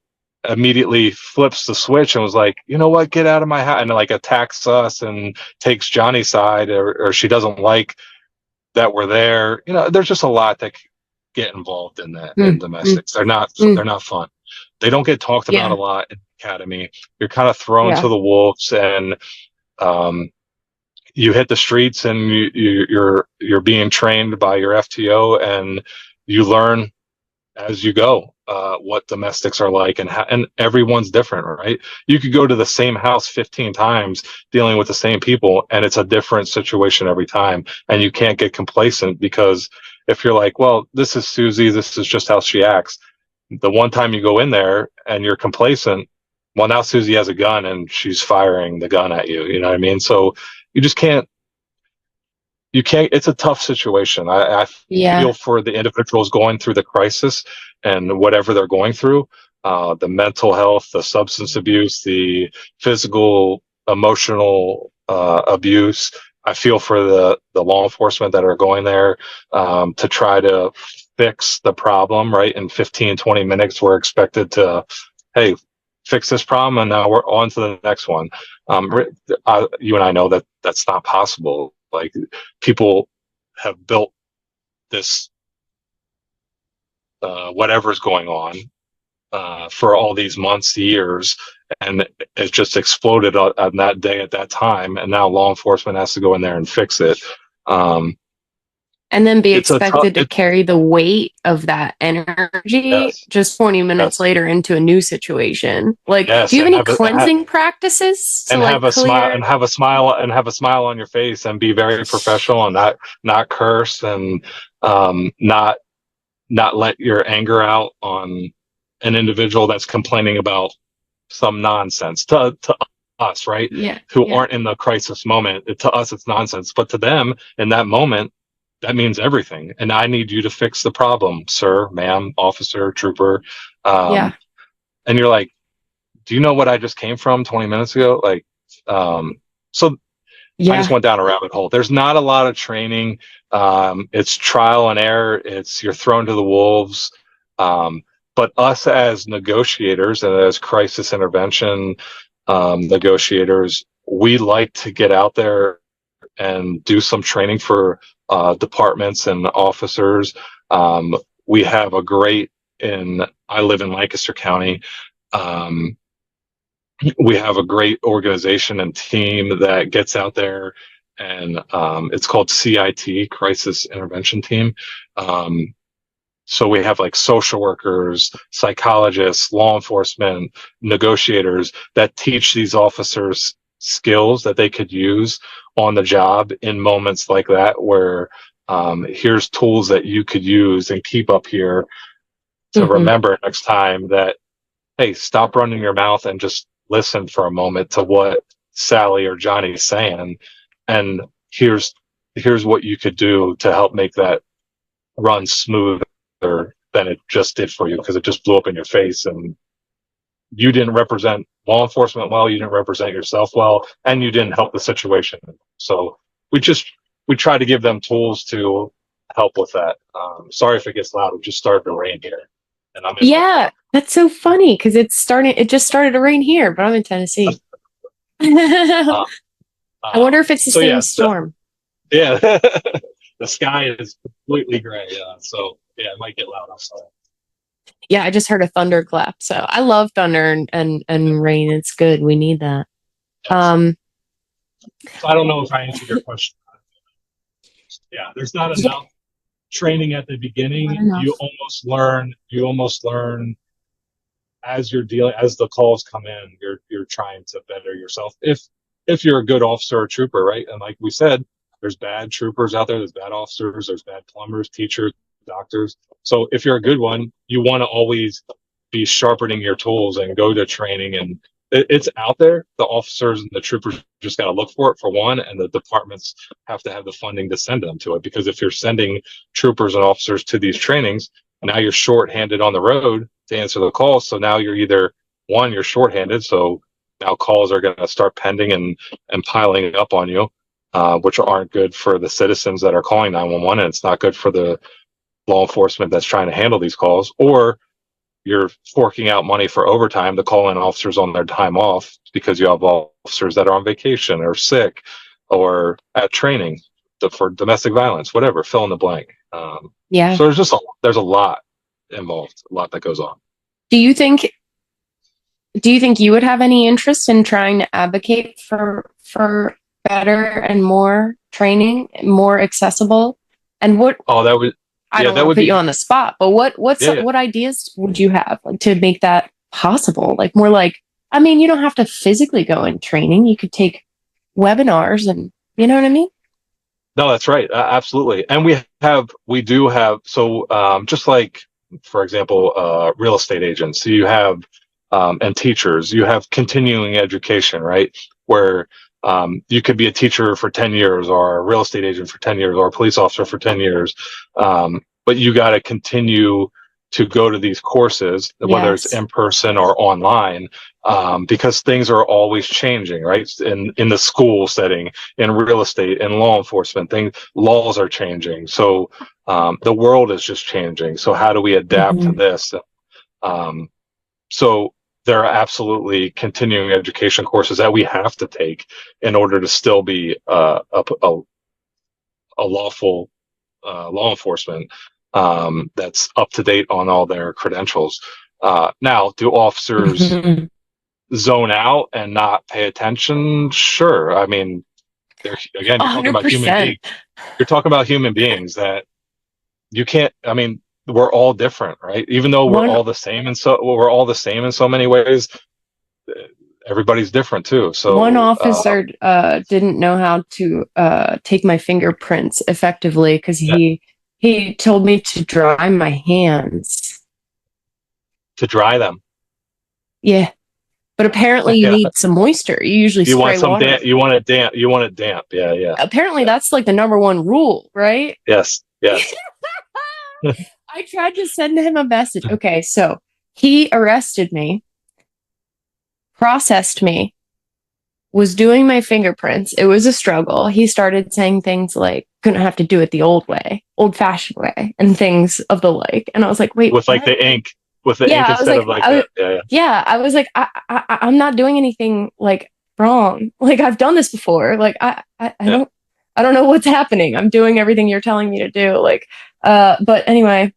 immediately flips the switch and was like, you know what, get out of my house, and like attacks us and takes Johnny's side, or she doesn't like that we're there. There's just a lot that get involved in that in
Mm, mm,
domestics.
mm.
They're not fun. They don't get talked about a
Yeah.
lot in the academy. You're kind of thrown to
Yeah.
the wolves, and um, you hit the streets, and you're being trained by your FTO, and you learn as you go what domestics are like, and everyone's different, right? You could go to the same house 15 times dealing with the same people, and it's a different situation every time, and you can't get complacent, because if you're like, well, this is Susie, this is just how she acts, the one time you go in there and you're complacent, well, now Susie has a gun and she's firing the gun at you. You know what I mean? So you just can't you can't it's a tough situation. I feel
Yeah.
for the individuals going through the crisis and whatever they're going through, the mental health, the substance abuse, the physical, emotional abuse. I feel for the law enforcement that are going there to try to fix the problem, right? In 15, 20 minutes, we're expected to, hey, fix this problem, and now we're on to the next one. You and I know that that's not possible. Like, people have built this whatever's going on for all these months, years, and it just exploded on that day at that time, and now law enforcement has to go in there and fix it. Um,
And then be
it's a tough.
expected to carry the weight of that energy
Yes,
just 20 minutes
yes,
later into a new situation. Like, do
yes,
you have
and
any cleansing practices to
and
like
have a smile
clear?
and have a smile and have a smile on your face, and be very professional, and not curse, and not let your anger out on an individual that's complaining about some nonsense to us, right?
Yeah.
Who
Yeah.
aren't in the crisis moment. To us, it's nonsense, but to them, in that moment, that means everything. And I need you to fix the problem, sir, ma'am, officer, trooper.
Yeah.
Um, and you're like, do you know what I just came from 20 minutes ago? Like, so I just
Yeah.
went down a rabbit hole. There's not a lot of training. It's trial and error. You're thrown to the wolves. Um, but us as negotiators and as crisis intervention negotiators, we like to get out there and do some training for departments and officers. We have a great I live in Lancaster County. Um, we have a great organization and team that gets out there, and it's called CIT, Crisis Intervention Team. Um, so we have like social workers, psychologists, law enforcement, negotiators that teach these officers skills that they could use on the job in moments like that, where here's tools that you could use and keep up here to
Hmm.
remember next time that, hey, stop running your mouth and just listen for a moment to what Sally or Johnny's saying, and here's what you could do to help make that run smoother than it just did for you, because it just blew up in your face, and you didn't represent law enforcement well, you didn't represent yourself well, and you didn't help the situation. So we just we try to give them tools to help with that. Sorry if it gets loud. It just started to rain here, and I'm in my
Yeah.
car.
That's so funny because it just started to rain here, but I'm in Tennessee. I
Uh,
wonder if it's the
so
same
yeah,
storm.
yeah, the sky is completely gray. So yeah, it might get loud. I'm sorry.
Yeah, I just heard a thunderclap. So I love thunder and rain. It's good. We need that.
Yes.
Um,
So I don't know if I answered your question. Yeah, there's not
yeah,
enough training at the
not
beginning.
enough.
You almost learn as you're dealing, as the calls come in. You're trying to better yourself if you're a good officer or trooper, right? And like we said, there's bad troopers out there, there's bad officers, there's bad plumbers, teachers, doctors. So if you're a good one, you want to always be sharpening your tools and go to training, and it's out there. The officers and the troopers just got to look for it, for one, and the departments have to have the funding to send them to it, because if you're sending troopers and officers to these trainings, now you're short-handed on the road to answer the calls. So now you're either, one, you're short-handed, so now calls are going to start pending and piling up on you, which aren't good for the citizens that are calling 911, and it's not good for the law enforcement that's trying to handle these calls, or you're forking out money for overtime to call in officers on their time off because you have officers that are on vacation or sick or at training for domestic violence, whatever, fill in the blank.
Yeah.
So there's a lot involved, a lot that goes on.
Do you think do you think you would have any interest in trying to advocate for better and more training, more accessible? And what
Oh, that would,
I
yeah,
don't
that
want to
would
put you
be,
on the spot, but
yeah, yeah.
what ideas would you have like to make that possible? Like more like I mean, you don't have to physically go in training. You could take webinars and you know what I mean?
No, that's right. Absolutely. And we do have, so just like, for example, real estate agents, so you have, and teachers, you have continuing education, right? Where you could be a teacher for 10 years or a real estate agent for 10 years or a police officer for 10 years. But you got to continue to go to these courses, whether it's
Yes.
in person or online, because things are always changing, right? In the school setting, in real estate, in law enforcement, laws are changing. So the world is just changing. So how do we adapt to
Hmm.
this? Um, so there are absolutely continuing education courses that we have to take in order to still be a lawful law enforcement that's up to date on all their credentials. Now, do officers
Hmm.
zone out and not pay attention? Sure. I mean, they're, again, you're talking about human
100%.
beings. You're talking about human beings that you can't. I mean, we're all different, right? Even though we're
One
all the same, and so we're all the same in so many ways. Everybody's different too.
one
So
officer didn't know how to take my fingerprints effectively because
yeah,
he told me to dry my hands.
to dry them.
Yeah, but apparently you
Yeah,
need some moisture. You usually
you want
spray
some
water.
damp. You want it damp. You want it damp. Yeah, yeah,
Apparently
yeah.
that's like the number one rule, right?
Yes, yes.
I tried to send him a message. Okay, so he arrested me, processed me, was doing my fingerprints. It was a struggle. He started saying things like, couldn't have to do it the old way, old fashioned way, and things of the like. And I was like, wait,
With like
what?
the ink,
Yeah, I was
instead of
like,
like the, yeah, yeah,
yeah, I was like, I'm not doing anything like wrong. Like I've done this before. Like
yeah.
I don't know what's happening. I'm doing everything you're telling me to do. Like, but anyway,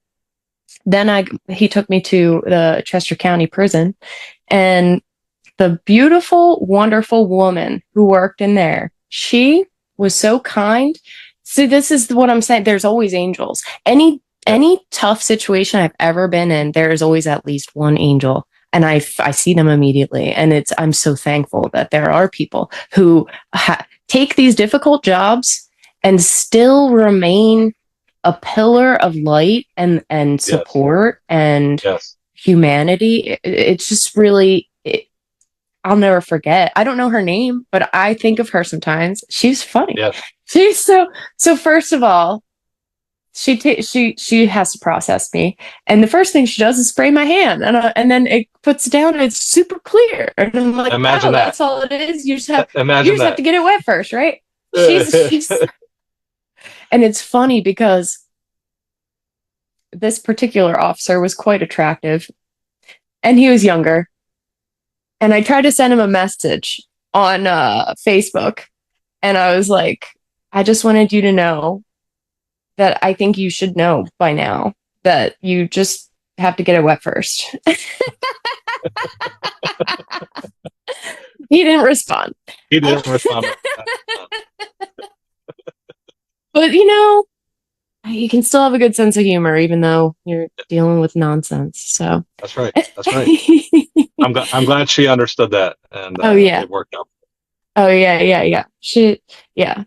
then he took me to the Chester County Prison, and the beautiful, wonderful woman who worked in there, she was so kind. See, this is what I'm saying. There's always angels.
Yeah.
Any tough situation I've ever been in, there is always at least one angel. And I see them immediately. And I'm so thankful that there are people who take these difficult jobs and still remain a pillar of light and
Yes,
support and
yes,
humanity. It's just really, I'll never forget. I don't know her name, but I think of her sometimes. She's funny.
yes.
She's so. First of all, she has to process me, and the first thing she does is spray my hand, and then it puts it down, and it's super clear, and I'm like,
Imagine
oh,
that.
that's all it is. You
Imagine
just have
that.
to get it wet first, right? She's and it's funny because this particular officer was quite attractive, and he was younger, and I tried to send him a message on Facebook, and I was like, I just wanted you to know that I think you should know by now that you just have to get it wet first. He didn't respond.
He didn't respond back.
But you can still have a good sense of humor even though you're dealing with nonsense. So
That's right. That's right. I'm glad she understood that, and
oh yeah.
it worked out.
Oh yeah, yeah, yeah. Yeah.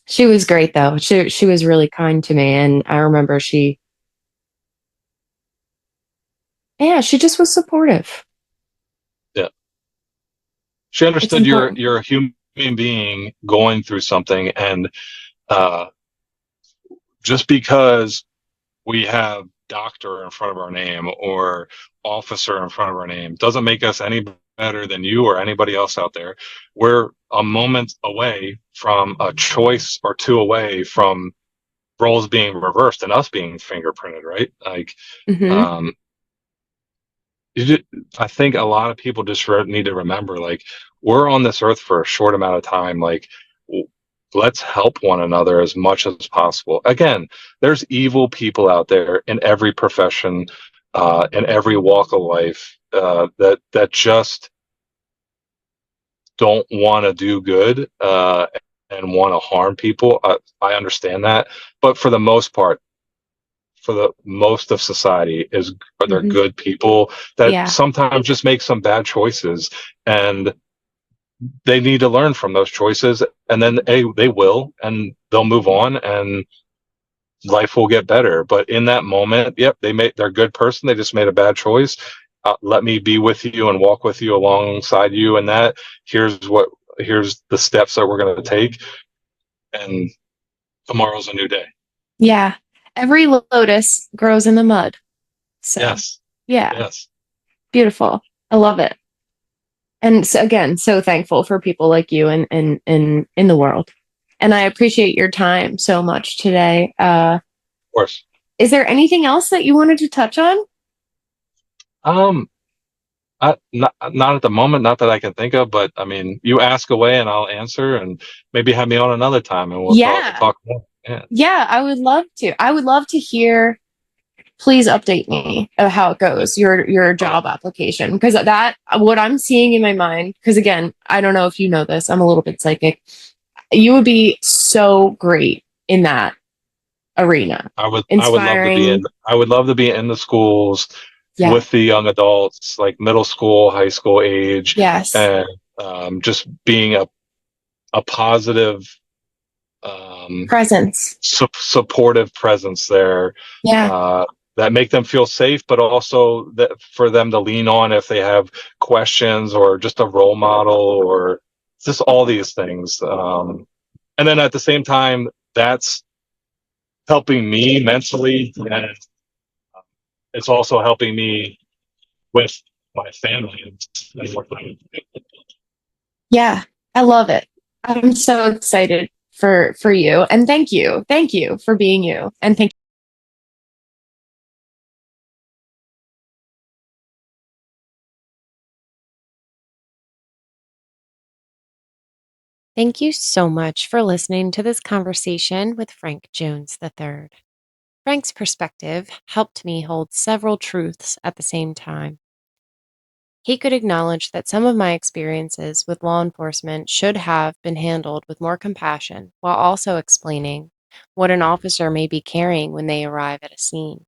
She was great though. She was really kind to me, and I remember she just was supportive.
Yeah, she
It's
understood
important.
you're a human being going through something, and uh, just because we have doctor in front of our name or officer in front of our name doesn't make us any better than you or anybody else out there. We're a moment away from a choice or two away from roles being reversed and us being fingerprinted, right?
Hmm.
Um, you just, I think a lot of people just need to remember, like, we're on this earth for a short amount of time. Like, let's help one another as much as possible. Again, there's evil people out there in every profession, in every walk of life, that just don't want to do good, and want to harm people. I understand that, but for the most part, for the most of society is are there
Hmm.
good people that
Yeah.
sometimes just make some bad choices, and they need to learn from those choices, and then they will, and they'll move on, and life will get better. But in that moment, yep, they're a good person, they just made a bad choice. Let me be with you and walk with you alongside you, and that here's the steps that we're going to take, and tomorrow's a new day.
Yeah. Every lotus grows in the mud. So,
Yes.
yeah,
Yes.
beautiful. I love it. And so, again, so thankful for people like you in the world. And I appreciate your time so much today.
Of course.
Is there anything else that you wanted to touch on?
um not at the moment, not that I can think of, but I mean, you ask away and I'll answer, and maybe have me on another time and we'll
Yeah.
talk more. Yeah.
Yeah, I would love to. I would love to hear. Please update me of how it
Yeah.
goes, your
All
job application. Because that what I'm seeing in my mind, because again, I don't know if you know this, I'm a little bit psychic. You would be so great in that arena.
I would love to be in
Inspiring.
I would love to be in the schools
Yeah.
with the young adults, like middle school, high school age,
Yes.
and just being a positive, um,
Presence.
supportive presence there,
Yeah.
uh, that make them feel safe, but also that for them to lean on if they have questions, or just a role model, or just all these things. And then at the same time, that's helping me mentally, and it's also helping me with my family.
Yeah. I love it. I'm so excited for you. And thank you. Thank you for being you. And thank Thank you so much for listening to this conversation with Frank Jones III. Frank's perspective helped me hold several truths at the same time. He could acknowledge that some of my experiences with law enforcement should have been handled with more compassion, while also explaining what an officer may be carrying when they arrive at a scene.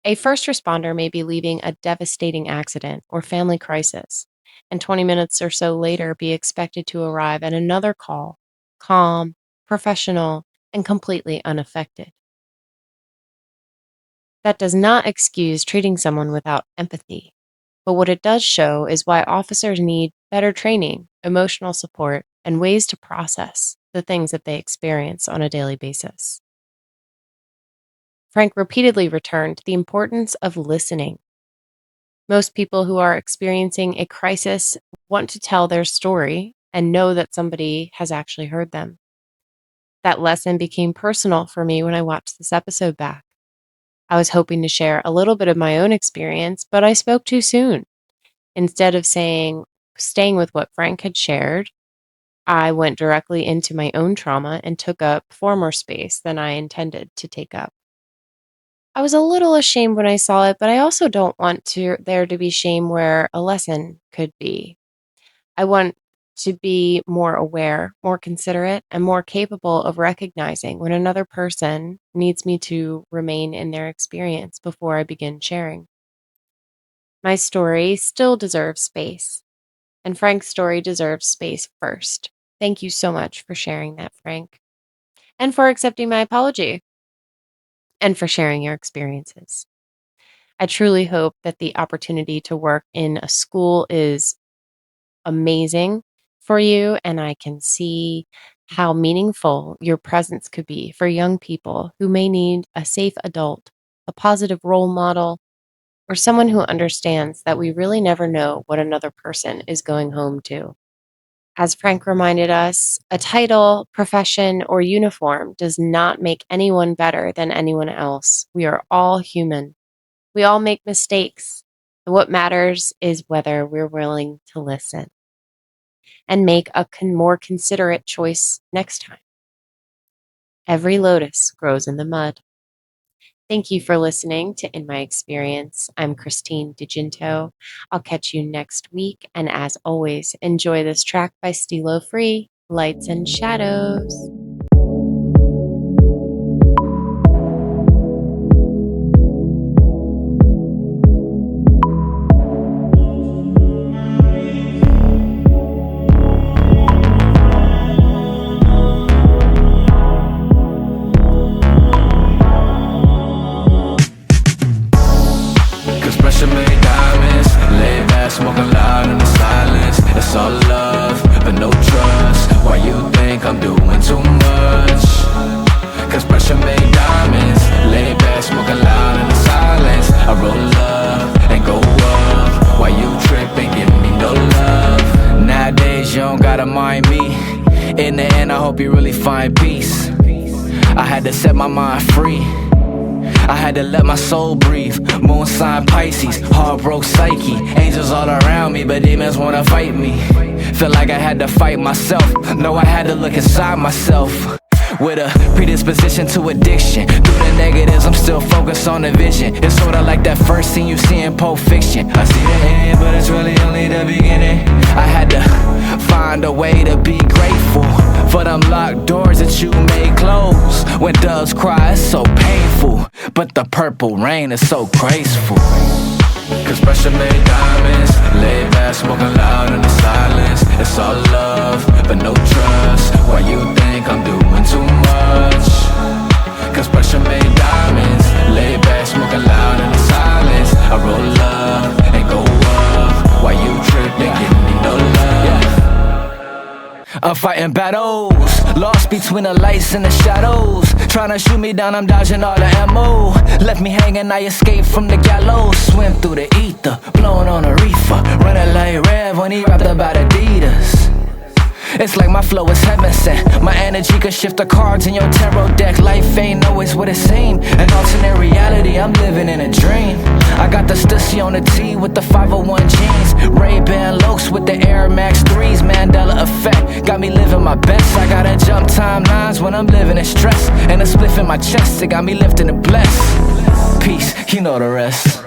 A first responder may be leaving a devastating accident or family crisis, and 20 minutes or so later be expected to arrive at another call, calm, professional, and completely unaffected. That does not excuse treating someone without empathy, but what it does show is why officers need better training, emotional support, and ways to process the things that they experience on a daily basis. Frank repeatedly returned to the importance of listening. Most people who are experiencing a crisis want to tell their story and know that somebody has actually heard them. That lesson became personal for me when I watched this episode back. I was hoping to share a little bit of my own experience, but I spoke too soon. Instead of staying with what Frank had shared, I went directly into my own trauma and took up far more space than I intended to take up. I was a little ashamed when I saw it, but I also don't want there to be shame where a lesson could be. I want to be more aware, more considerate, and more capable of recognizing when another person needs me to remain in their experience before I begin sharing. My story still deserves space, and Frank's story deserves space first. Thank you so much for sharing that, Frank, and for accepting my apology, and for sharing your experiences. I truly hope that the opportunity to work in a school is amazing for you, and I can see how meaningful your presence could be for young people who may need a safe adult, a positive role model, or someone who understands that we really never know what another person is going home to. As Frank reminded us, a title, profession, or uniform does not make anyone better than anyone else. We are all human. We all make mistakes. And what matters is whether we're willing to listen and make a more considerate choice next time. Every lotus grows in the mud. Thank you for listening to In My Experience. I'm Christine DeGinto. I'll catch you next week. And as always, enjoy this track by Stilo Free, Lights and Shadows.
Pressure made diamonds, laid back, smoking loud in the silence. It's all love, but no trust. Why you think I'm doing too much? Cause pressure made diamonds, laid back, smoking loud in the silence. I roll up and go up. Why you tripping, give me no love? Nowadays you don't gotta mind me. In the end I hope you really find peace. I had to set my mind free. I had to let my soul breathe. Moon sign Pisces, heart broke psyche. Angels all around me, but demons wanna fight me. Feel like I had to fight myself. No, I had to look inside myself. With a predisposition to addiction. Through the negatives, I'm still focused on the vision. It's sorta like that first scene you see in Pulp Fiction. I see the end, but it's really only the beginning. I had to find a way to be grateful for them locked doors that you made close. When doves cry, it's so painful, but the purple rain is so graceful. Cause pressure made diamonds, laid back, smoking loud in the silence. It's all love, but no trust. Why you think I'm doing too much? Cause pressure made diamonds, laid back, smoking loud in the silence. I roll up and go up. Why you tripping, give me no love? I'm fighting battles, lost between the lights and the shadows. Tryna shoot me down, I'm dodging all the ammo. Left me hanging, I escaped from the gallows. Swim through the ether, blowing on a reefer. Running like Rev when he rapped about Adidas. It's like my flow is heaven sent. My energy could shift the cards in your tarot deck. Life ain't always what it seemed. An alternate reality, I'm living in a dream. I got the Stussy on the T with the 501 jeans. Ray-Ban Lokes with the Air Max 3s. Mandela effect, got me living my best. I gotta jump timelines when I'm living in stress. And a spliff in my chest, it got me lifting and blessed. Peace, you know the rest.